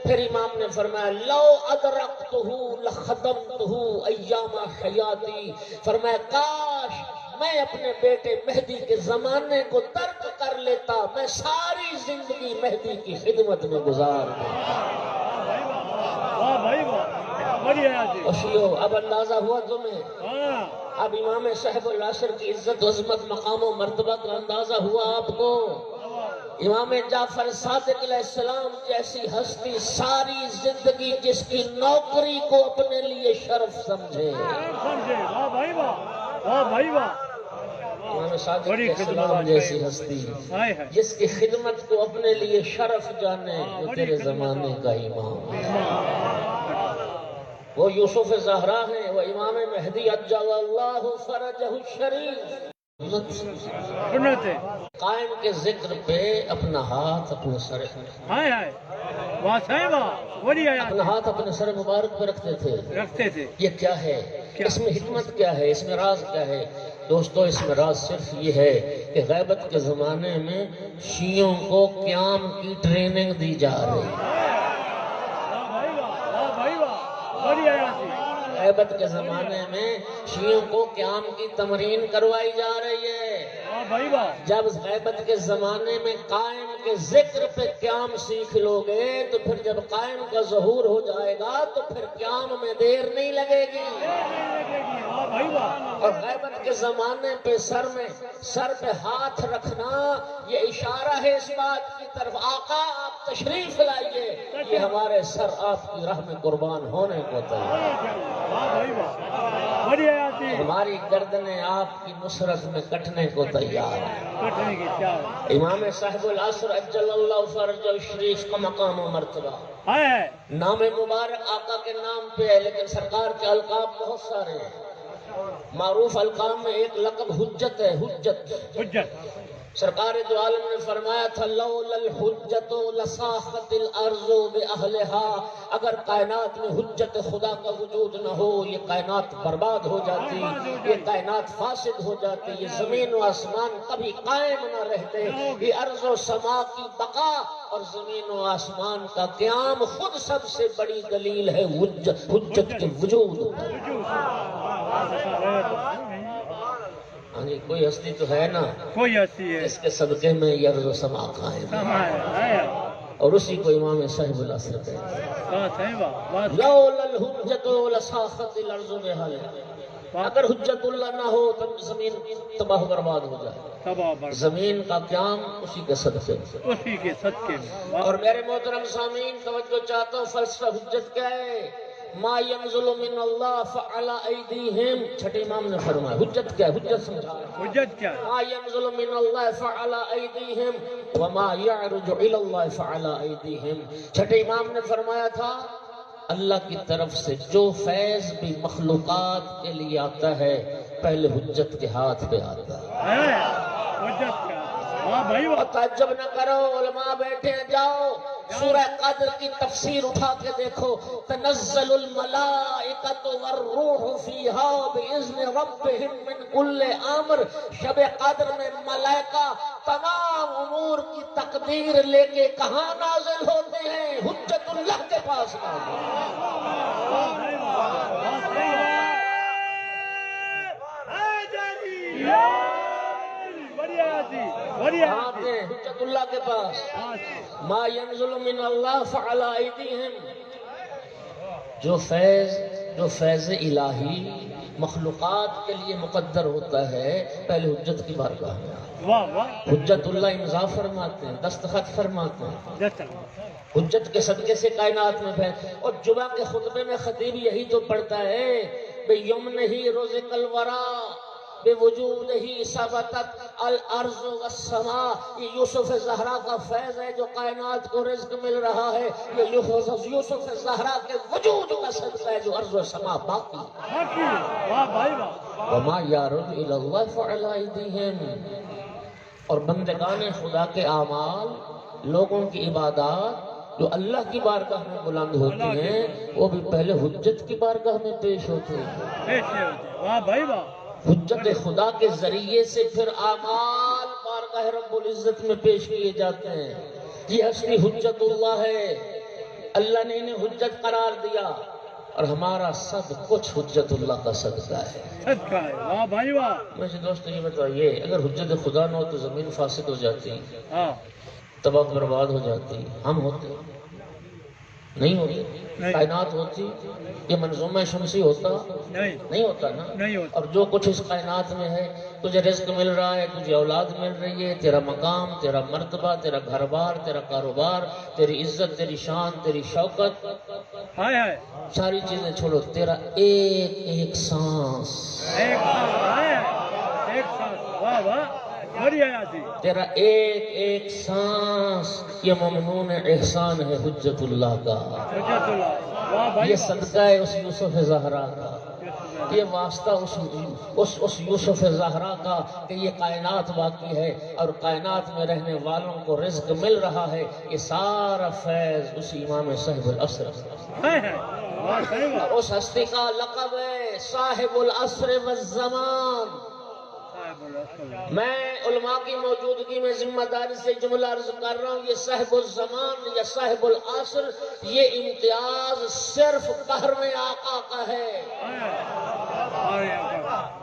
پھر امام نے فرمایا لو ادرکتہ لخدمتہ ایام حیاتی, فرمایا کاش میں اپنے بیٹے مہدی کے زمانے کو ترک کر لیتا، میں ساری زندگی مہدی کی خدمت میں گزار دوں۔ واہ بھائی واہ، بڑی آیات ہے۔ خوشیو، اب اندازہ ہوا تمہیں؟ ہاں اب امام صاحب العصر کی عزت و عظمت، مقام و مرتبہ کا اندازہ ہوا آپ کو؟ امام جعفر صادق علیہ السلام جیسی ہستی ساری زندگی جس کی نوکری کو اپنے لیے شرف سمجھے، سمجھے، واہ بھائی واہ، واہ بھائی واہ، امام صادق بڑی علیہ خدمت السلام آج جیسی ہے۔ ہستی ہائے ہائے، جس کی خدمت کو اپنے لیے شرف جانے، وہ تیرے زمانے کا امام ہے۔ وہ یوسف زہرا ہیں، وہ امام مہدی عجل اللہ فرجہ الشریف۔ سنت ہے، قائم کے ذکر پہ اپنا ہاتھ اپنے سر، ہائے ہائے، واہ صاحب واہ، بڑی آیات اپنا ہے۔ ہاتھ اپنے سر مبارک پہ رکھتے تھے۔ رکھتے تھے، یہ کیا ہے؟ کیا؟ اس میں حکمت کیا ہے؟ اس میں راز کیا ہے؟ دوستو، اس میں راز صرف یہ ہے کہ غیبت کے زمانے میں شیعوں کو قیام کی ٹریننگ دی جا رہی ہے۔ واہ بھائی واہ، واہ بھائی واہ، بڑی آیات ہے۔ غیبت کے زمانے میں شیعوں کو قیام کی تمرین کروائی جا رہی ہے۔ واہ بھائی واہ، جب غیبت کے زمانے میں قائم کے ذکر پہ قیام سیکھ لو گے تو پھر جب قائم کا ظہور ہو جائے گا تو پھر قیام میں دیر نہیں لگے گی۔ واہ بھائی واہ، اور غیبت کے زمانے پہ سر پہ ہاتھ رکھنا یہ اشارہ ہے اس بات کی طرف، آقا آپ تشریف لائیے، یہ ہمارے سر آپ کی راہ میں قربان ہونے کو تیار ہیں۔ واہ بھائی واہ، بڑی آیات ہے۔ ہماری گردنیں آپ کی نصرت میں کٹنے کو تیار ہیں۔ کٹنے کی چاہ، امام صاحب العصر عجل اللہ فرجہ الشریف کا مقام و مرتبہ، ہائے ہائے، نام مبارک آقا کے نام پہ ہے، لیکن سرکار کے القاب بہت سارے ہیں۔ معروف القاب میں ایک لقب حجت ہے، حجت۔ حجت، سرکار دو عالم نے فرمایا تھا لولا الحجت لصاخت الارض باہلها، اگر کائنات میں حجت خدا کا وجود نہ ہو یہ کائنات برباد ہو جاتی، یہ کائنات فاسد ہو جاتی، یہ زمین و آسمان کبھی قائم نہ رہتے۔ یہ ارض و سما کی بقا اور زمین و آسمان کا قیام خود سب سے بڑی دلیل ہے حجت کے وجود۔ ہاں جی، کوئی ہستی تو ہے نا کوئی ہستی ہے، اس کے صدقے میں یہ ارض و سما قائم ہے، اور اسی کو امام صاحب العصر کہتے ہیں۔ واہ صاحب واہ، لولا الحجت لصاخت الارض بہلہا، اگر حجت اللہ نہ ہو تو زمین تباہ برباد ہو جائے۔ تباہ برباد، زمین کا قیام اسی کے صدقے سے۔ اسی کے صدقے میں۔ اور میرے محترم سامعین توجہ چاہتا ہوں، فلسفہ حجت کیا ہے؟ ما ينزل من اللہ فعلى ایدیہم، چھٹے امام نے فرمایا حجت کیا ہے؟ حجت سمجھا رہا ہے۔ حجت کیا ہے؟ ما ينزل من اللہ فعلى ایدیہم وما يعرج الى اللہ فعلى ایدیہم۔ چھٹے امام نے فرمایا تھا اللہ کی طرف سے جو فیض بھی مخلوقات کے لیے آتا ہے پہلے حجت کے ہاتھ پہ آتا ہے۔ حجت کیا ہے؟ واہ بھائی واہ، اور تعجب نہ کرو، علماء بیٹھے ہیں، جاؤ سورہ قدر کی تفسیر اٹھا کے دیکھو، تنزل الملائکۃ والروح فیہا باذن ربہم من کل امر۔ شب قدر میں ملائکہ تمام امور کی تقدیر لے کے کہاں نازل ہوتے ہیں؟ حجت اللہ کے پاس نازل ہوتے ہیں۔ کہاں تھے؟ حجت اللہ کے پاس۔ ما ينزل من اللہ فعلى ایدیہم، جو فیض الہی مخلوقات کے لیے مقدر ہوتا ہے پہلے حجت کی بارگاہ میں آتا ہے۔ واہ واہ، حجت اللہ امضا فرماتے ہیں، دستخط فرماتے ہیں، جس حجت کے صدقے سے کائنات میں پھیل۔ اور جمعہ کے خطبے میں خطیب یہی تو پڑھتا ہے بِیَمْنِهِ رُزِقَ الْوَرَىٰ بِوُجُودِهِ ثَبَتَتْ الْأَرْضُ وَالسَّمَاء۔ یہ یوسف زہرا کا فیض ہے جو کائنات کو رزق مل رہا ہے، یہ یوسف زہرا کے وجود کا صدقہ ہے جو ارض و سما باقی ہے۔ واہ بھائی واہ، وَمَا يَعْرُجُ إِلَى اللَّهِ فَعَلَىٰ أَيْدِيهِمْ، اور بندگان خدا کے اعمال، لوگوں کی عبادات جو اللہ کی بارگاہ میں بلند ہوتی ہیں وہ بھی پہلے حجت کی بارگاہ میں پیش ہوتی ہیں۔ واہ بھائی واہ، حجت خدا کے ذریعے سے پھر اعمال بارگاہ رب العزت میں پیش کیے جاتے ہیں۔ یہ اصلی حجت اللہ ہے، اللہ نے انہیں حجت قرار دیا۔ اور ہمارا سب کچھ حجت اللہ کا صدقہ ہے. صدقہ ہے. واہ بھائی واہ. مجھے دوستو یہ بتائیے اگر حجت خدا نہ ہو تو زمین فاسد ہو جاتی, ہاں تباہ برباد ہو جاتی. ہم ہوتے نہیں ہوتی, نہیں. کائنات ہوتی, یہ منظومہ شمسی ہوتا نہیں ہوتا نا. نہیں ہوتا. اور جو کچھ اس کائنات میں ہے, تجھے رزق مل رہا ہے, تجھے اولاد مل رہی ہے, تیرا مقام, تیرا مرتبہ, تیرا گھر بار, تیرا کاروبار, تیری عزت, تیری شان, تیری شوکت, ہائے ہائے. ساری چیزیں چھوڑو, تیرا ایک ایک سانس, ایک سانس. ہائے ہائے. ایک سانس. واہ واہ. بڑی آیاتی. تیرا ایک ایک سانس, یہ ممنون احسان ہے حجت اللہ کا. حجت اللہ. واہ بھائی. یہ صدقہ ہے اس یوسف زہرا کا, یہ واسطہ اس یوسف زہرا کا کہ یہ کائنات باقی ہے اور کائنات میں رہنے والوں کو رزق مل رہا ہے. یہ سارا فیض اس امام صاحب العصر, ہائے ہائے. واہ صحیح واہ. اس ہستی کا لقب ہے صاحب العصر والزمان. میں علماء کی موجودگی میں ذمہ داری سے جملہ عرض کر رہا ہوں, یہ صاحب الزمان یا صاحب العصر, یہ امتیاز صرف بحرم آقا کا ہے.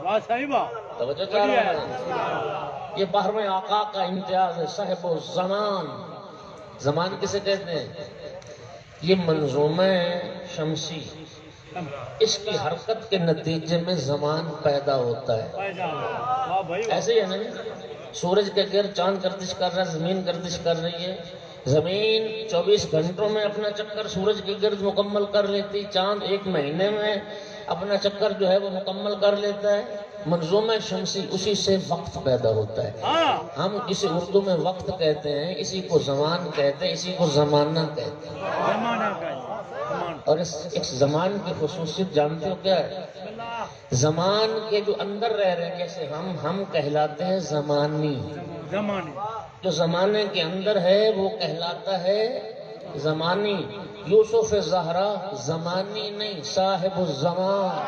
واہ صحیح واہ. توجہ چاہ رہا ہے, یہ بحرم آقا کا امتیاز ہے صاحب الزمان. زمان کسے کہتے ہیں؟ یہ منظومہ شمسی, اس کی حرکت کے نتیجے میں زمان پیدا ہوتا ہے. ایسے ہی ہے نا, سورج کے گرد چاند گردش کر رہا ہے, زمین گردش کر رہی ہے. زمین 24 گھنٹوں میں اپنا چکر سورج کے گرد مکمل کر لیتی, چاند 1 مہینے میں اپنا چکر جو ہے وہ مکمل کر لیتا ہے. منظومہ شمسی, اسی سے وقت پیدا ہوتا ہے. ہم جسے اردو میں وقت کہتے ہیں, اسی کو زمان کہتے ہیں, اسی کو زمانہ کہتے ہیں. زمانہ کا. اور اس زمان کی خصوصیت جانتے ہو کیا ہے؟ زمان کے جو اندر رہ رہے ہیں, جیسے ہم کہلاتے ہیں زمانی. زمانے. جو زمانے کے اندر ہے وہ کہلاتا ہے زمانی. یوسف زہرا زمانی نہیں, صاحب الزمان.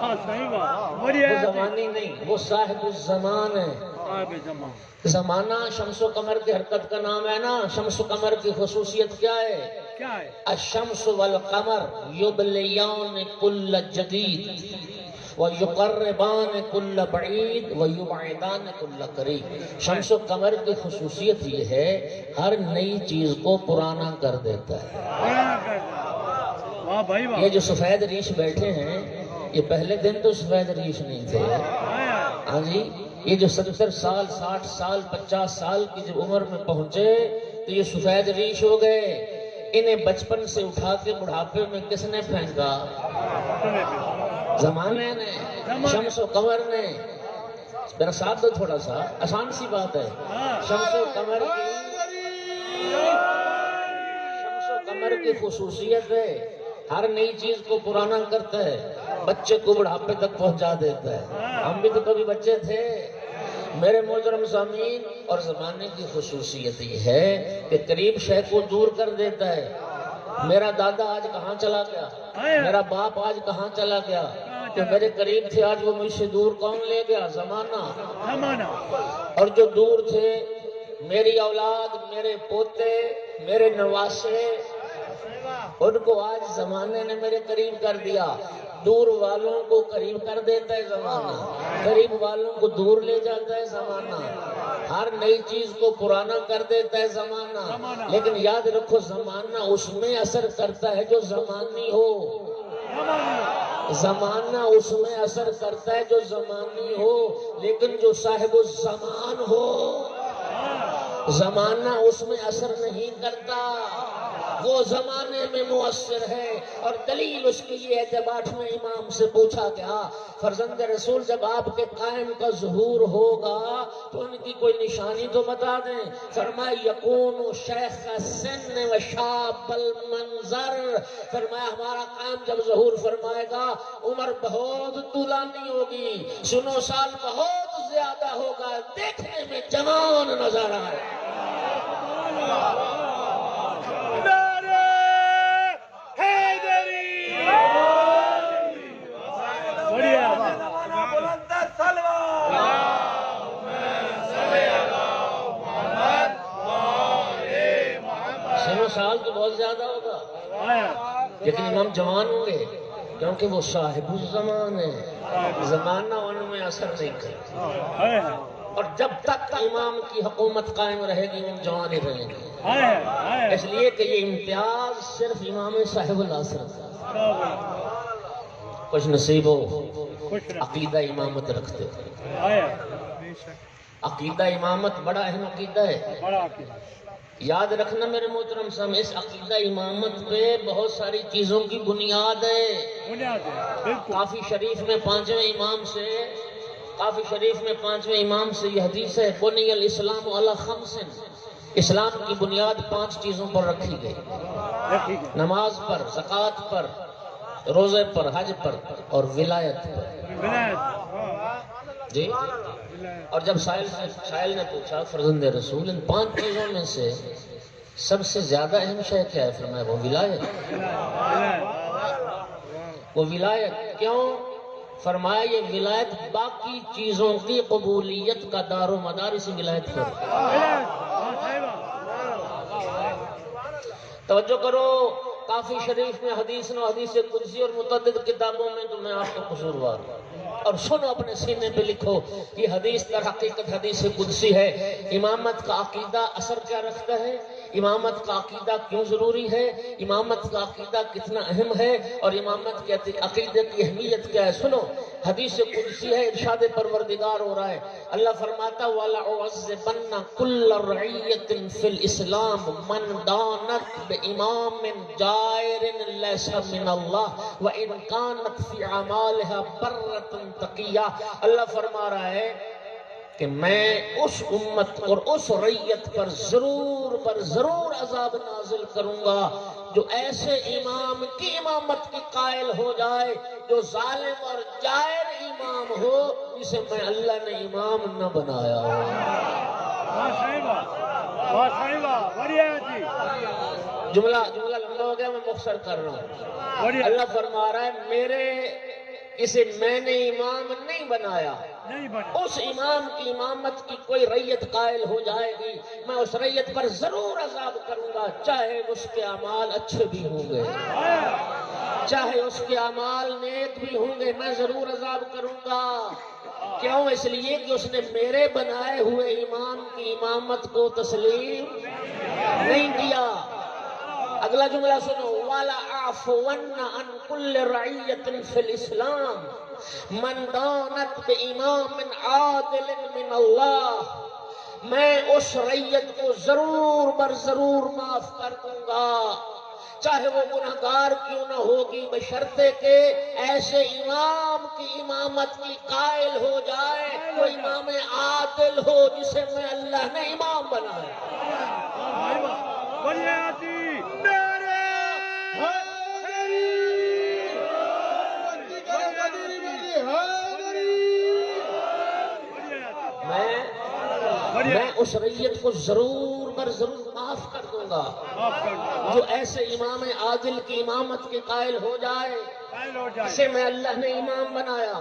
ہاں صحیح بات. وہ زمانی نہیں, وہ صاحب الزمان ہے. زمانہ شمس و قمر کی حرکت کا نام ہے نا. شمس و قمر کی خصوصیت کیا ہے؟ کیا ہے؟ الشمس والقمر یبلیان کل جدید ویقربان کل بعید ویبعدان کل قریب. شمس و قمر کی خصوصیت یہ ہے, ہر نئی چیز کو پرانا کر دیتا ہے. واہ بھائی واہ. یہ جو سفید ریش بیٹھے ہیں, یہ پہلے دن تو سفید ریش نہیں تھے. ہاں جی, یہ جو 70 سال 60 سال 50 سال کی جب عمر میں پہنچے تو یہ سفید ریش ہو گئے. انہیں بچپن سے اٹھا کے بڑھاپے میں کس نے پھینکا؟ زمانے نے, شمس و قمر نے. میرا ساتھ دو تھوڑا سا, آسان سی بات ہے. شمس و قمر کی خصوصیت ہے, ہر نئی چیز کو پرانا کرتا ہے, بچے کو بڑھاپے تک پہنچا دیتا ہے. ہم بھی تو کبھی بچے تھے میرے محترم سامعین. اور زمانے کی خصوصیت یہ ہے کہ قریب شے کو دور کر دیتا ہے. میرا دادا آج کہاں چلا گیا, میرا باپ آج کہاں چلا گیا, جو میرے قریب تھے آج وہ مجھ سے دور کون لے گیا؟ زمانہ. اور جو دور تھے, میری اولاد, میرے پوتے, میرے نواسے, ان کو آج زمانے نے میرے قریب کر دیا. دور والوں کو قریب کر دیتا ہے زمانہ, قریب والوں کو دور لے جاتا ہے زمانہ. ہر نئی چیز کو پرانا کر دیتا ہے زمانہ. لیکن یاد رکھو, زمانہ اس میں اثر کرتا ہے جو زمانی ہو. زمانہ اس میں اثر کرتا ہے جو زمانی ہو, لیکن جو صاحب الزمان ہو زمانہ اس میں اثر نہیں کرتا, وہ زمانے میں مؤثر ہے. اور دلیل اس کی یہ ہے, جب 8ویں امام سے پوچھا گیا فرزند رسول جب آپ کے قائم کا ظہور ہوگا تو ان کی کوئی نشانی تو بتا دیں. فرمایا یکون شیخ السن و شاب المنظر. فرمایا ہمارا قائم جب ظہور فرمائے گا عمر بہت طولانی ہوگی, 100 سال بہت زیادہ ہوگا, دیکھنے میں جوان نظر آئے. سال تو بہت زیادہ ہوگا. لیکن امام جوان ہوں گے کیونکہ وہ صاحب الزمان ہے، زمانہ ان میں اثر نہیں کرے، اور جب تک امام کی حکومت قائم رہے گی وہ جوان ہی رہیں گے، اس لیے کہ یہ امتیاز صرف امام صاحب العصر کا۔ کچھ نصیب ہو عقیدہ امامت رکھتے ہو، عقیدہ امامت بڑا اہم عقیدہ ہے، یاد رکھنا میرے محترم صاحب، اس عقیدہ امامت پہ بہت ساری چیزوں کی بنیاد ہے۔ کافی شریف میں پانچویں امام سے یہ حدیث ہے، بنی الاسلام علی خمس، اسلام کی بنیاد 5 چیزوں پر رکھی گئی، نماز پر، زکوٰۃ پر، روزے پر، حج پر اور ولایت پر۔ جی، اور جب سائل نے پوچھا فرزند رسول ان 5 چیزوں میں سے سب سے زیادہ اہم شے کیا ہے؟ فرمایا وہ ولایت۔ وہ ولایت کیوں؟ فرمایا یہ ولایت باقی چیزوں کی قبولیت کا دار و مدار اسی ولایت پر۔ توجہ کرو، کافی شریف میں حدیث و حدیث قدسی اور متعدد کتابوں میں، تو میں آپ کو قصوروار ہوں، اور سنو اپنے سینے پہ لکھو، یہ حدیث در حقیقت حدیث قدسی ہے۔ امامت کا عقیدہ اثر کیا رکھتا ہے، امامت کا عقیدہ کیوں ضروری ہے، امامت کا عقیدہ کتنا اہم ہے، اور امامت کے عقیدے کی اہمیت کیا ہے۔ سنو، حدیث قدسی ہے، ارشاد پروردگار ہو رہا ہے، اللہ فرماتا وَلَعُعَذِّبَنَّ كُلَّ رَعِيَّةٍ فِي الْإِسْلَامِ مَنْ دَانَتْ بِإِمَامٍ جَائِرٍ لَيْسَ مِنَ اللَّهِ وَإِنْ كَانَتْ فِي عَمَالِهَا بَرَّةٌ تَقِيَّةٌ۔ اللہ فرما رہا ہے کہ میں اس امت اور اس ریت پر ضرور عذاب نازل کروں گا جو ایسے امام کی امامت کی قائل ہو جائے جو ظالم اور جائر امام ہو، جسے میں اللہ نے امام نہ بنایا ہو۔ جملہ لمبا ہو گیا، میں مختصر کر رہا ہوں۔ اللہ فرما رہا ہے اسے میں نے امام نہیں بنایا، اس امام کی امامت کی کوئی ریت قائل ہو جائے گی، میں اس ریت پر ضرور عذاب کروں گا، چاہے اس کے اعمال اچھے بھی ہوں گے، چاہے اس کے اعمال نیک بھی ہوں گے، میں ضرور عذاب کروں گا۔ کیوں؟ اس لیے کہ اس نے میرے بنائے ہوئے امام کی امامت کو تسلیم نہیں کیا۔ اگلا جملہ سنو، وَلَأَعْفُوَنَّ عَنْ كُلِّ رَعِيَّةٍ فِي الْإِسْلَامِ مَنْ دَانَتْ بِإِمَامٍ عَادِلٍ مِّنَ اللَّهِ، میں اس ریت کو ضرور معاف کر دوں گا، چاہے وہ گنہگار کیوں نہ ہوگی، بشرطے کہ ایسے امام کی امامت کی قائل ہو جائے، وہ امام عادل ہو جسے میں اللہ نے امام بنایا۔ میں اس ریت کو ضرور معاف کر دوں گا جو ایسے امام عادل کی امامت کے قائل ہو جائے، اسے میں اللہ نے امام بنایا،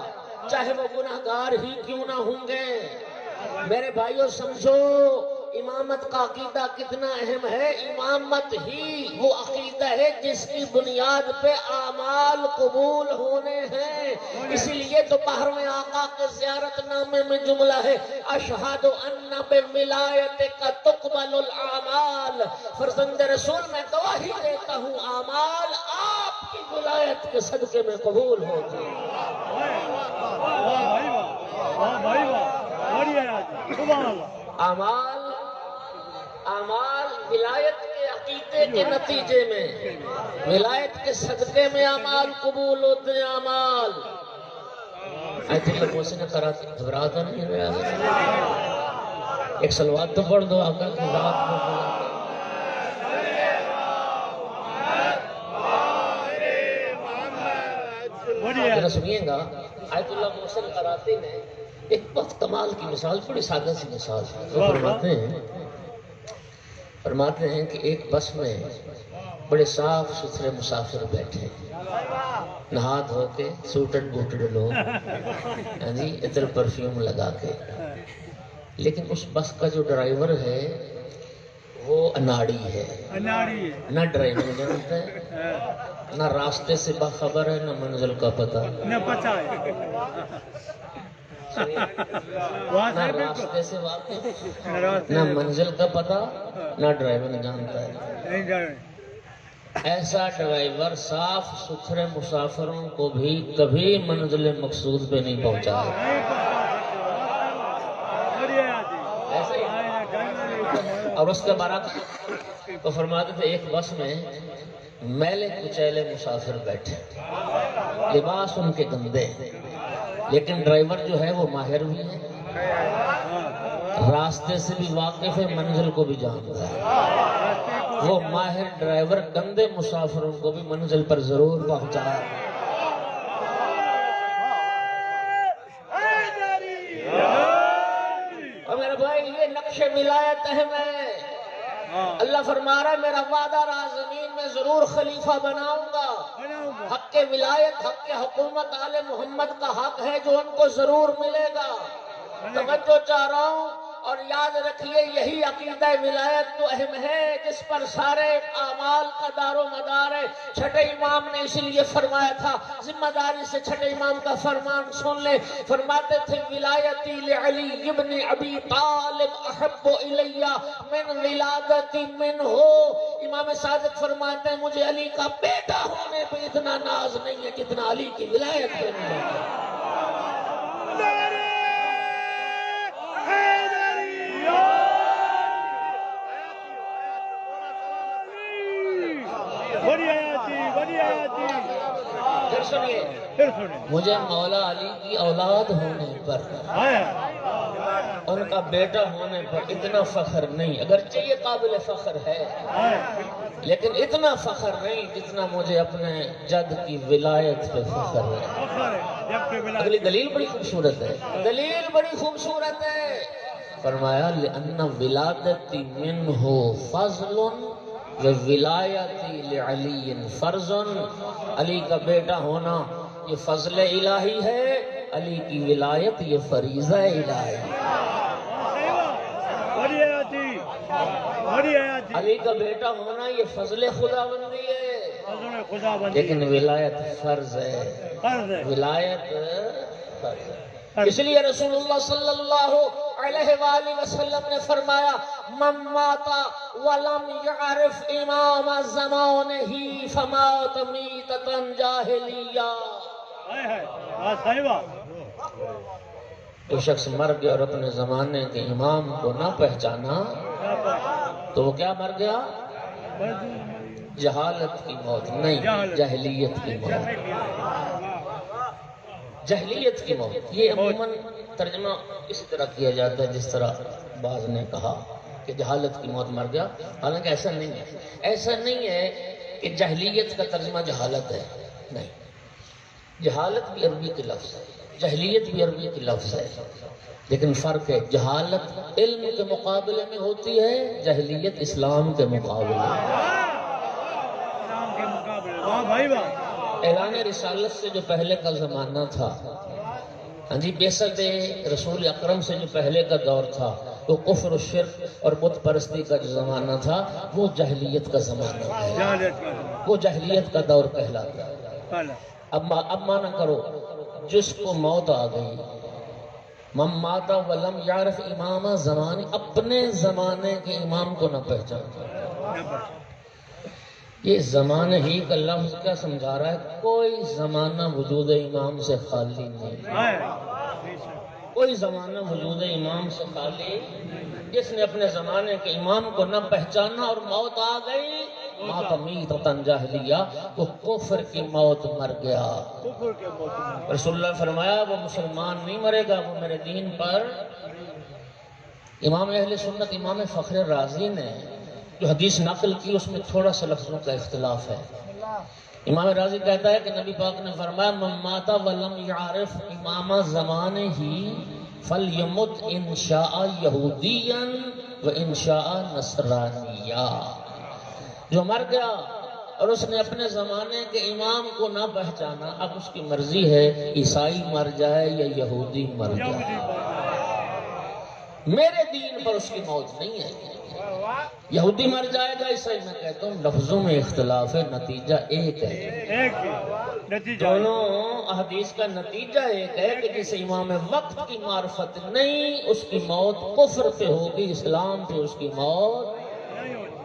چاہے وہ گناہگار ہی کیوں نہ ہوں گے۔ میرے بھائیوں سمجھو امامت کا عقیدہ کتنا اہم ہے۔ امامت ہی وہ عقیدہ ہے جس کی بنیاد پہ اعمال قبول ہونے ہیں۔ اسی لیے تو 12ویں آقا کے زیارت نامے میں جملہ ہے، اشہد ان بولایتک تقبل الاعمال، فرزند رسول میں گواہی دیتا ہوں اعمال آپ کی ولایت کے صدقے میں قبول ہوتے ہیں۔ اعمال ولایت کے عقیدے کے نتیجے میں، ولایت کے صدقے میں اعمال قبول ہوتے ہیں۔ اعمال محسن کراتی گھبراتا نہیں رہا، ایک صلوات تو پڑھ دو آقا کی ذات میں۔ سنیے گا، آیت اللہ محسن کراتی نے ایک بہت کمال کی مثال، بڑی سادہ سی مثال فرماتے ہیں کہ ایک بس میں بڑے صاف ستھرے مسافر بیٹھے، نہا دھو کے سوٹڈ بوٹڈ لوگ، یعنی عطر پرفیوم لگا کے، لیکن اس بس کا جو ڈرائیور ہے وہ اناڑی ہے، نہ ڈرائیور جانتا ہے نہ راستے سے باخبر ہے نہ منزل کا پتہ، نہ پتہ ہے وہاں نہ سے راستے سے واقف، راستے نہ منزل کا پتہ، نہ ڈرائیور جانتا ہے۔ نہیں جانے ایسا ڈرائیور صاف ستھرے مسافروں کو بھی کبھی منزل مقصود پہ نہیں پہنچایا۔ ایسے ہی اور اس کے برعکس تو فرماتے تھے ایک بس میں میلے کچیلے مسافر بیٹھے، لباس ان کے گندے، لیکن ڈرائیور جو ہے وہ ماہر بھی ہے، راستے سے بھی واقف ہے، منزل کو بھی جانتا ہے۔ وہ ماہر ڈرائیور گندے مسافروں کو بھی منزل پر ضرور پہنچائے۔ اور میرے بھائی یہ نقش ولایت اہم ہے۔ اللہ فرما رہا ہے میرا وعدہ رہا زمین میں ضرور خلیفہ بناؤں گا۔ حق کے ولایت، حق کے حکومت آل محمد کا حق ہے جو ان کو ضرور ملے گا۔ توجہ چاہ رہا ہوں اور یاد رکھیے یہی عقیدہ ولایت تو اہم ہے جس پر سارے اعمال کا دار و مدار ہے۔ چھٹے امام نے اس لیے فرمایا تھا، ذمہ داری سے چھٹے امام کا فرمان سن لیں، فرماتے تھے ولایتی لعلی ابن ابی طالب احب الی من ولادتی منہ۔ امام صادق فرماتے ہیں مجھے علی کا بیٹا ہونے پہ اتنا ناز نہیں ہے جتنا علی کی ولایت پہ نہیں ہے۔ پھر سنیے، مجھے مولا علی کی اولاد ہونے پر، ان کا بیٹا ہونے پر اتنا فخر نہیں، اگرچہ یہ قابل فخر ہے لیکن اتنا فخر نہیں جتنا مجھے اپنے جد کی ولایت پہ فخر ہے۔ اگلی دلیل بڑی خوبصورت ہے، دلیل بڑی خوبصورت ہے۔ فرمایا لأن ولادتی منہ فضل وولایتی لعلی فرض۔ علی کا بیٹا ہونا یہ فضل الہی ہے، علی کی ولایت یہ فریضہ الہی ہے۔ علی کا بیٹا ہونا یہ فضل خداوندی ہے، لیکن ولایت فرض ہے، ولایت فرض ہے۔ اس لیے رسول اللہ صلی اللہ علیہ وآلہ وسلم نے فرمایا من مات ولم يعرف امام زمانہ فمات میتۃ جاہلیہ۔ جو شخص مر گیا اور اپنے زمانے کے امام کو نہ پہچانا تو وہ کیا مر گیا؟ جہالت کی موت نہیں، جاہلیت کی موت، جاہلیت کی موت۔ یہ عموماً ترجمہ اس طرح کیا جاتا ہے جس طرح بعض نے کہا کہ جہالت کی موت مر گیا، حالانکہ ایسا نہیں ہے۔ ایسا نہیں ہے کہ جاہلیت کا ترجمہ جہالت ہے، نہیں، جہالت بھی عربی کے لفظ ہے، جاہلیت بھی عربی کے لفظ ہے، لیکن فرق ہے، جہالت علم کے مقابلے میں ہوتی ہے، جاہلیت اسلام کے مقابلے میں۔ اعلان رسالت سے جو پہلے کا زمانہ تھا، ہاں جی، بعثت رسول اکرم سے جو پہلے کا دور تھا، وہ کفر و شرک اور بت پرستی کا جو زمانہ تھا وہ جاہلیت کا زمانہ ہے، وہ جاہلیت کا دور کہلاتا ہے۔ اب مانا کرو جس کو موت آ گئی، من مات ولم یعرف امام زمانے، اپنے زمانے کے امام کو نہ پہچانتا، یہ زمانہ ہی کا لفظ کیا سمجھا رہا ہے؟ کوئی زمانہ وجود امام سے خالی نہیں، کوئی زمانہ وجود امام سے خالی۔ جس نے اپنے زمانے کے امام کو نہ پہچانا اور موت آ گئی، مات میتۃ جاہلیہ، وہ کفر کی موت مر گیا۔ رسول اللہ نے فرمایا وہ مسلمان نہیں مرے گا، وہ میرے دین پر۔ امام اہل سنت امام فخر رازی نے جو حدیث نقل کی اس میں تھوڑا سا لفظوں کا اختلاف ہے۔ امام رازی کہتا ہے کہ نبی پاک نے فرمایا من مات ولم یعرف امام زمانہ فلیمت ان شاء یہودیا و ان شاء نصرانیا۔ جو مر گیا اور اس نے اپنے زمانے کے امام کو نہ پہچانا، اب اس کی مرضی ہے عیسائی مر جائے یا یہودی مر جائے، میرے دین پر اس کی موت نہیں ہے۔ یہودی مر جائے گا، عیسائی میں کہتا ہوں لفظوں میں اختلاف ہے، نتیجہ ایک ہے۔ ایک ہی نتیجہ دونوں احادیث کا نتیجہ ایک ہے کہ جس امام وقت کی معرفت نہیں، اس کی موت کفر پہ ہوگی، اسلام پہ اس کی موت۔ نہیں ہوتی۔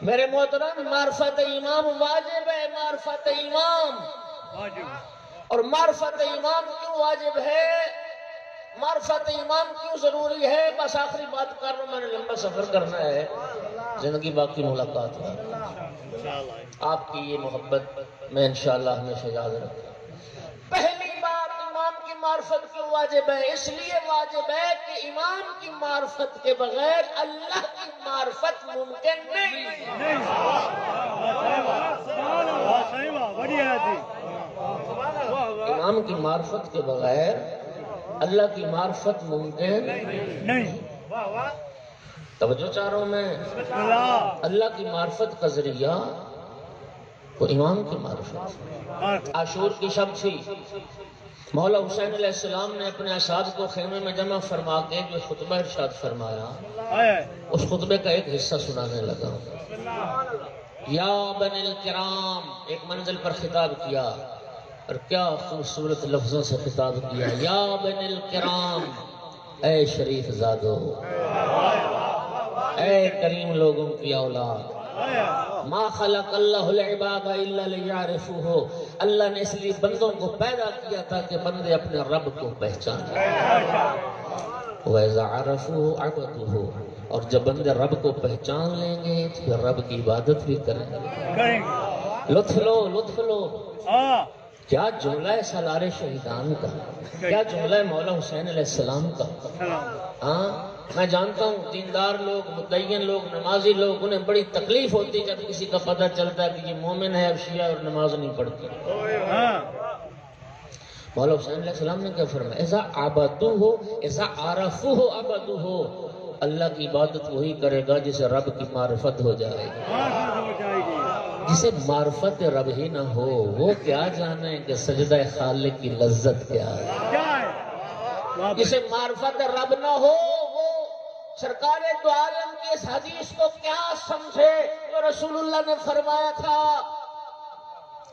میرے محترم، معرفت امام واجب ہے، معرفت امام۔ واجب اور معرفت امام کیوں واجب ہے، معرفت امام کیوں ضروری ہے؟ بس آخری بات کر رہا ہوں، میں نے لمبا سفر کرنا ہے، زندگی باقی ملاقات ہے۔ آپ کی یہ محبت میں انشاءاللہ ہمیشہ یاد رکھوں۔ پہلی بات، امام کی معرفت کیوں واجب ہے؟ اس لیے واجب ہے کہ امام کی معرفت کے بغیر اللہ کی معرفت ممکن نہیں۔ بڑھیا تھی۔ امام کی معرفت کے بغیر اللہ کی معرفت ممکن نہیں۔ توجہ چاہ رہا ہوں میں۔ اللہ اللہ کی معرفت کا ذریعہ وہ امام کی معرفت۔ عاشور کی شب تھی، مولا حسین علیہ السلام نے اپنے اصحاب کو خیمے میں جمع فرما کے جو خطبہ ارشاد فرمایا، اس خطبے کا ایک حصہ سنانے لگا۔ یا بنی الکرام، ایک منزل پر خطاب کیا، اور کیا خوبصورت لفظوں سے خطاب کیا۔ یا بنی الکرام، اے شریف زادو، اے کریم لوگوں کی اولاد، ما خلق اللہ العباد الا لیعرفوہ، اللہ نے اس لیے بندوں کو پیدا کیا تھا کہ بندے اپنے رب کو پہچانیں۔ وَإِذَا عَرَفُوهُ عَبَدُوهُ، اور جب بندے رب کو پہچان لیں گے تو پھر رب کی عبادت بھی کریں گے۔ لطف لو، لطف لو۔ کیا جملہ ہے سالار شہیدان کا، کیا جملہ ہے مولا حسین علیہ السلام کا۔ ہاں، میں جانتا ہوں دیندار لوگ، متدین لوگ، نمازی لوگ، انہیں بڑی تکلیف ہوتی جب کسی کا پتہ چلتا ہے کہ یہ مومن ہے، اب شیعہ اور نماز نہیں پڑھتی۔ مولا حسین علیہ السلام نے کیا فرمایا؟ اذا عبدوہ، اذا عرفوہ عبدوہ، اللہ کی عبادت وہی کرے گا جسے رب کی معرفت ہو جائے گی۔ جسے معرفت رب ہی نہ ہو وہ کیا جانے کہ سجدہ خالق کی لذت کیا ہے۔ جسے معرفت رب نہ ہو وہ سرکار دو عالم کی اس حدیث کو کیا سمجھے جو رسول اللہ نے فرمایا تھا۔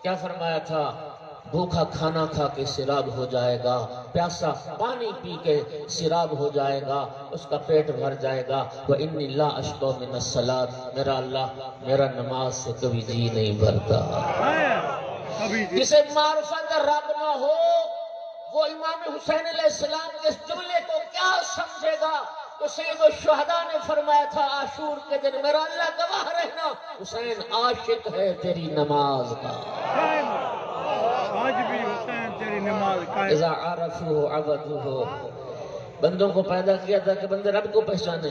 کیا فرمایا تھا؟ بھوکا کھانا کھا کے سیراب ہو جائے گا، پیاسا پانی پی کے سیراب ہو جائے گا، اس کا پیٹ بھر جائے گا۔ وَإِنِّي لَا أَشْبَعُ مِنَ الصَّلَاةِ، میرا اللہ میرا نماز سے کبھی جی نہیں بھرتا۔ جسے معرفت رب نہ ہو وہ امام حسین علیہ السلام کے اس جملے کو کیا سمجھے گا؟ تو سید الشہداء نے فرمایا تھا عاشور کے دن، میرا اللہ گواہ رہنا حسین عاشق ہے تیری نماز کا۔ آج بھی حسین تیری نماز قائم۔ اذا عرفوہ عبدوہ، بندوں کو پیدا کیا تھا کہ بندے رب کو پہچانے،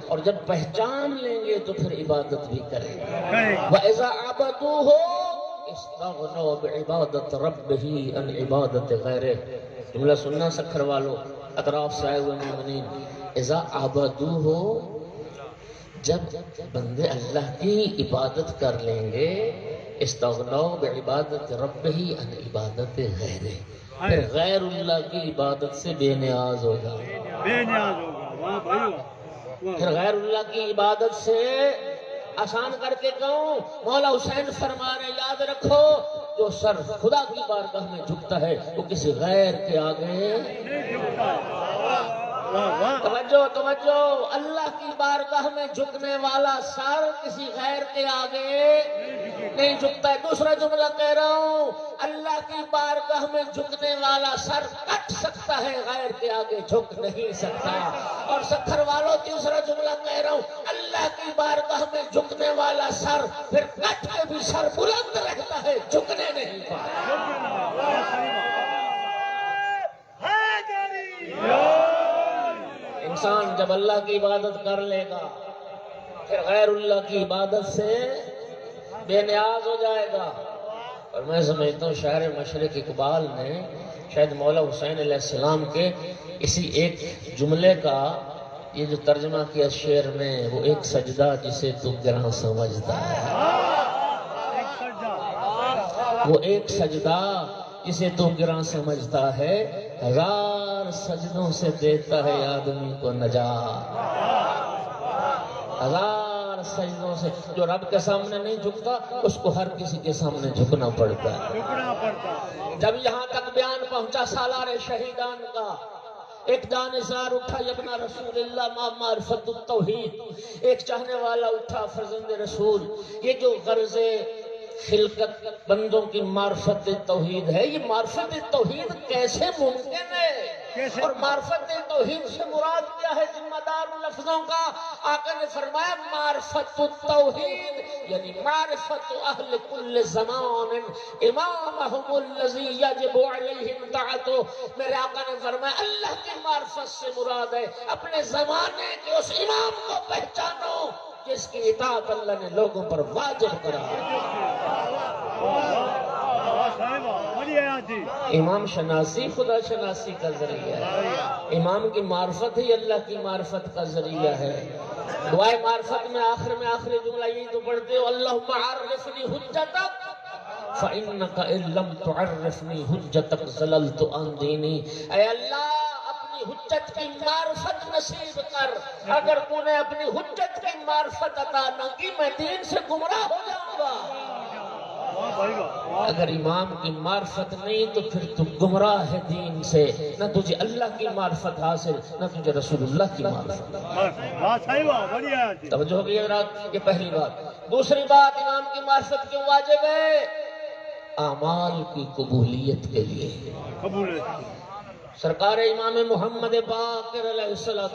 اور جب پہچان لیں گے تو پھر عبادت بھی کریں گے۔ وَإِذَا عَبَدُوهُ اسْتَغْنَوْا بِعِبَادَةِ رَبِّهِ عَنْ عِبَادَةِ غَيْرِهِ۔ جملہ سننا سکھر والو، اطراف سے آئے ہوئے مومنین، اذا عَبَدُوهُ، جب بندے اللہ کی عبادت کر لیں گے، استغنوا بعبادت ربہ عن عبادت غیرہ، پھر غیر اللہ کی عبادت سے بے نیاز ہو جائے، بے نیاز ہوگا۔ واہ بھائی واہ۔ پھر غیر اللہ کی عبادت سے، آسان کر کے کہوں، مولا حسین فرما رہے یاد رکھو، جو سر خدا کی بارگاہ میں جھکتا ہے وہ کسی غیر کے آگے نہیں جھکتا۔ توجہ توجہ، اللہ کی بارگاہ میں جھکنے والا سر کسی غیر کے آگے نہیں جھکتا ہے۔ دوسرا جملہ کہہ رہا ہوں، اللہ کی بارگاہ میں جھکنے والا سر کٹ سکتا ہے، غیر کے آگے جھک نہیں سکتا۔ اور سکھر والوں تیسرا جملہ کہہ رہا ہوں، اللہ کی بارگاہ میں جھکنے والا سر پھر کٹ کے بھی سر بلند رہتا ہے، جھکنے نہیں پاتا۔ انسان جب اللہ کی عبادت کر لے گا پھر غیر اللہ کی عبادت سے بے نیاز ہو جائے گا۔ اور میں سمجھتا ہوں شاعر مشرق اقبال نے شاید مولا حسین علیہ السلام کے اسی ایک جملے کا یہ جو ترجمہ کیا شعر میں، وہ ایک سجدہ جسے تو گراں سمجھتا ہے، وہ ایک سجدہ جسے تو گراں سمجھتا ہے، ہزار سجدوں سے دیتا ہے آدمی کو نجات۔ ہزار سجدوں سے جو رب کے سامنے نہیں جھکتا اس کو ہر کسی کے سامنے جھکنا پڑتا ہے. جھکنا پڑتا. جب یہاں تک بیان پہنچا سالار شہیدان کا، ایک جانثار اٹھا یبنا رسول اللہ ما معرفت التوحید، ایک چاہنے والا اٹھا فرزند رسول. یہ جو غرض خلقت بندوں کی معرفت توحید ہے، یہ معرفت توحید کیسے ممکن ہے؟ اور معرفت توحید سے مراد کیا ہے؟ ذمہ دار لفظوں کا آقا نے فرمایا معرفت التوحید یعنی معرفت اہل کل زمان امامہم الذی یجب علیہم طاعتہ. میرے آقا نے فرمایا اللہ کی معرفت سے مراد ہے اپنے زمانے کے اس امام کو پہچانو جس کی اطاعت اللہ نے لوگوں پر واجب کرا. امام شناسی خدا شناسی کا ذریعہ ہے. امام کی معرفت ہی اللہ کی معرفت کا ذریعہ ہے. دعائے معرفت میں آخری جملہ یہی تو پڑھتے ہو اللہم عرفنی حجتک فإنک ان لم تعرفنی حجتک ضللت عن دینی. اے اللہ اپنی حجت کی معرفت نصیب کر. اگر تو نے اپنی حجت کی معرفت عطا نہ کی میں دین سے گمراہ ہو جاؤں گا. اگر امام کی معرفت نہیں تو پھر تو گمراہ ہے دین سے. نہ تجھے اللہ کی معرفت حاصل نہ تجھے رسول اللہ کی معرفت. توجہ ہو گئی حضرات؟ یہ پہلی بات. دوسری بات امام کی معرفت کیوں واجب ہے؟ اعمال کی قبولیت کے لیے. سرکار امام محمد باقر علیہ السلام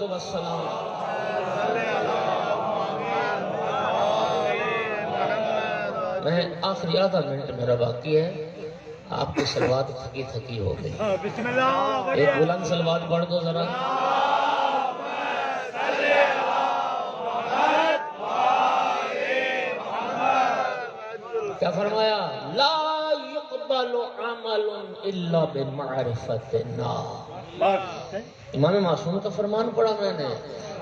میں آخری آدھا منٹ میرا باقی ہے. آپ کی سلوات تھکی ہو گئی. ایک بلند سلوات پڑھ دو ذرا. کیا فرمایا؟ لا يقبل عمل الا بمعرفتنا. امام معصوم کا فرمان پڑھا میں نے.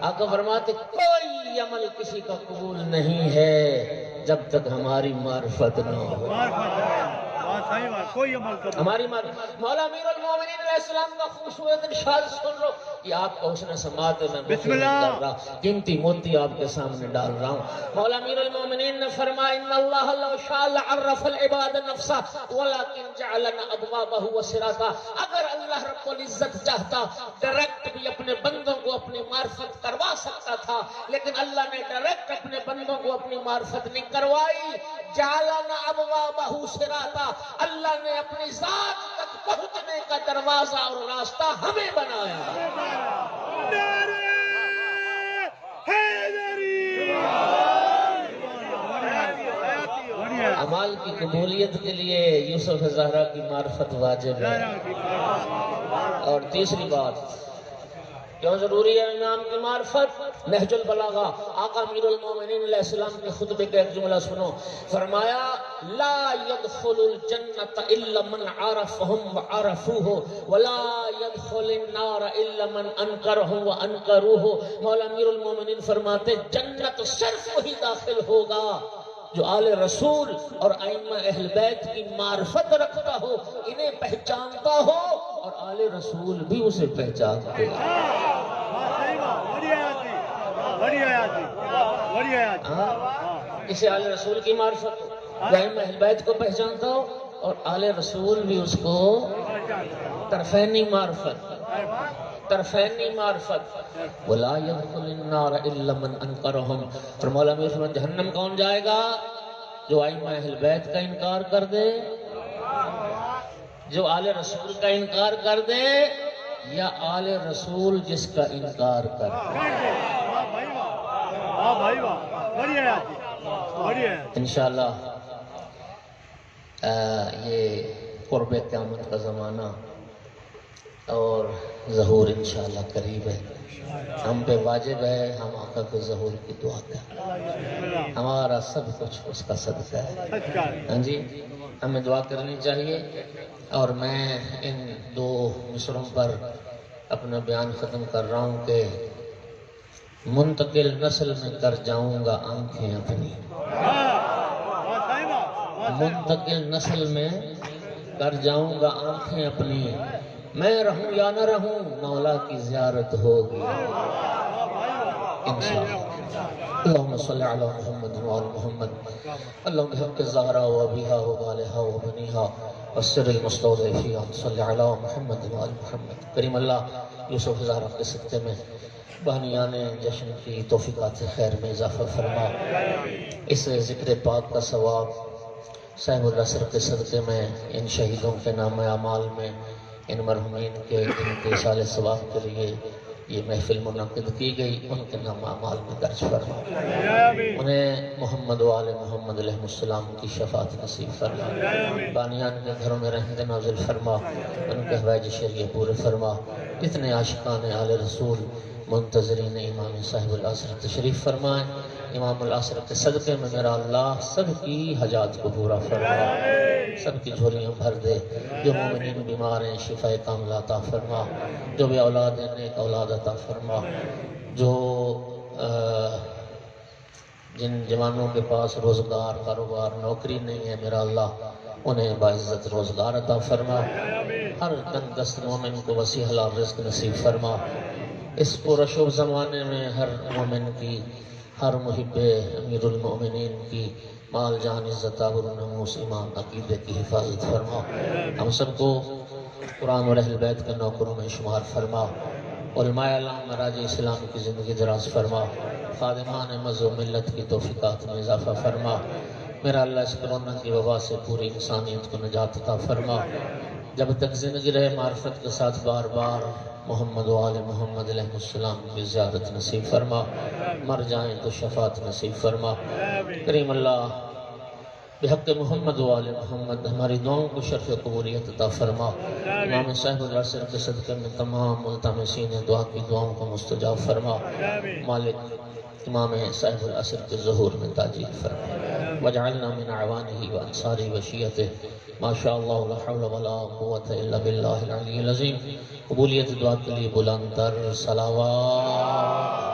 آقا فرماتے کوئی عمل کسی کا قبول نہیں ہے جب تک ہماری معرفت نہ ہو. ہماری مولا امیر المومنین علیہ السلام کا خوبصورت ارشاد سن لو. یہ آپ کو حسن سماعت میں بسم اللہ کر رہا قیمتی موتی آپ کے سامنے ڈال رہا ہوں. مولا امیر المومنین نے فرمایا ان اللہ لو شاء عرف العباد نفسا ولكن جعلنا ابوابه وسراتا. اگر اللہ رب العزت چاہتا ڈائریکٹ بھی اپنے بندوں کو اپنی معرفت کروا سکتا تھا، لیکن اللہ نے ڈائریکٹ اپنے بندوں کو اپنی معرفت نہیں کروائی. جعلنا ابوابه سراتا. اللہ نے اپنی ذات تک پہنچنے کا دروازہ اور راستہ ہمیں بنایا. اعمال کی قبولیت کے لیے یوسف زہرا کی معرفت واجب ہے. اور تیسری بات کیوں ضروری ہے امام کی معرفت؟ نہج البلاغہ آقا امیر المومنین علیہ السلام کے خطبے کا ایک جملہ سنو. فرمایا لا يدخل الجنت الا من عرفهم وعرفوه ولا يدخل النار الا من انکرهم وانکروه. مولا امیر المومنین فرماتے جنت صرف وہی داخل ہوگا جو آل رسول اور ائمہ اہل بیت کی معرفت رکھتا ہو، انہیں پہچانتا ہو اور آل رسول بھی اسے پہچانتے ہیں. اسے آل رسول کی معرفت جو ائمہ اہل بیت کو پہچانتا ہو اور آل رسول بھی اس کو طرفینی معرفت وَلَا يَدْخُلِ النَّارَ إِلَّا مَنْ أَنْكَرَهُمْ. اور مولا امیر فرماتے جہنم کون جائے گا؟ جو ائمہ اہل بیت کا انکار کر دے، جو آل رسول کا انکار کر دے، یا آل رسول جس کا انکار کر دے. انشاءاللہ یہ قرب قیامت کا زمانہ اور ظہور انشاءاللہ قریب ہے. ہم پہ واجب ہے ہم آقا کو ظہور کی دعا کریں. ہمارا سب کچھ اس کا صدقہ ہے. ہاں جی ہمیں دعا کرنی چاہیے. اور میں ان دو مصروں پر اپنا بیان ختم کر رہا ہوں کہ منتقل نسل میں کر جاؤں گا آنکھیں اپنی. منتقل نسل میں کر جاؤں گا آنکھیں اپنی. میں رہوں یا نہ رہوں مولا کی زیارت ہوگی. انشاءاللہ. اللهم صل على محمد وعلى محمد. اللهم بحق الزهراء وابيها وبالها وبنيها والسر المستودع فيها صل على محمد وعلى محمد. کریم اللہ یوسف زہرا کے صدقے میں بانیان جشن کی توفیقات خیر میں اضافہ فرما. اس ذکر پاک کا ثواب صاحب العصر کے صدقے میں ان شہیدوں کے نام اعمال میں ان مرحومین کے جن کے سال ثواب کے لیے یہ محفل منعقد کی گئی ان کے نام اعمال میں درج فرما. انہیں محمد و آل محمد علیہ السلام کی شفاعت نصیب فرما. بانیان کے گھروں میں رحمت نازل فرما. ان کے حوائج شریعہ پورے فرما. جتنے عاشقان آل رسول منتظرین امام صاحب العصر تشریف فرمائیں. امام العصر کے صدقے میں میرا اللہ سب کی حاجات کو پورا فرما. سب کی جھولیاں بھر دے. جو مومنین بیمار ہیں شفاء کاملہ عطا فرما. جو بھی اولاد ہیں نیک اولاد عطا فرما. جو جن جوانوں کے پاس روزگار کاروبار نوکری نہیں ہے میرا اللہ انہیں باعزت روزگار عطا فرما. ہر تنگ دست مومن کو وسیع حلال رزق نصیب فرما. اس پرشوب زمانے میں ہر مومن کی ہر محب امیر المؤمنین کی مال جان عزت آبرو ناموس ایمان عقیدے کی حفاظت فرما. ہم سب کو قرآن اور اہل بیت کے نوکروں میں شمار فرما. علماء علام مراج اسلام کی زندگی دراز فرما. خادمان مذہب ملت کی توفیقات میں اضافہ فرما. میرا اللہ اس کرونا کی وبا سے پوری انسانیت کو نجات عطا فرما. جب تک زندگی رہے معرفت کے ساتھ بار بار محمد و آل محمد علیہ السلام کی زیارت نصیب فرما. مر جائیں تو شفاعت نصیب فرما. کریم اللہ بحق محمد و آل محمد ہماری دعاؤں کو شرف قبولیت عطا فرما. امام صاحب العصر کے صدقے میں تمام ملتمسین دعا کی دعاؤں کو مستجاب فرما. مالک امام صاحب العصر کے ظہور میں تاجیل فرما. وجعلنا من اعوانہ وانصار وشیعتہ. ما شاء اللہ لا حول ولا قوة الا باللہ العلی العظیم. قبولیت دعا کے لیے بلند تر صلوات.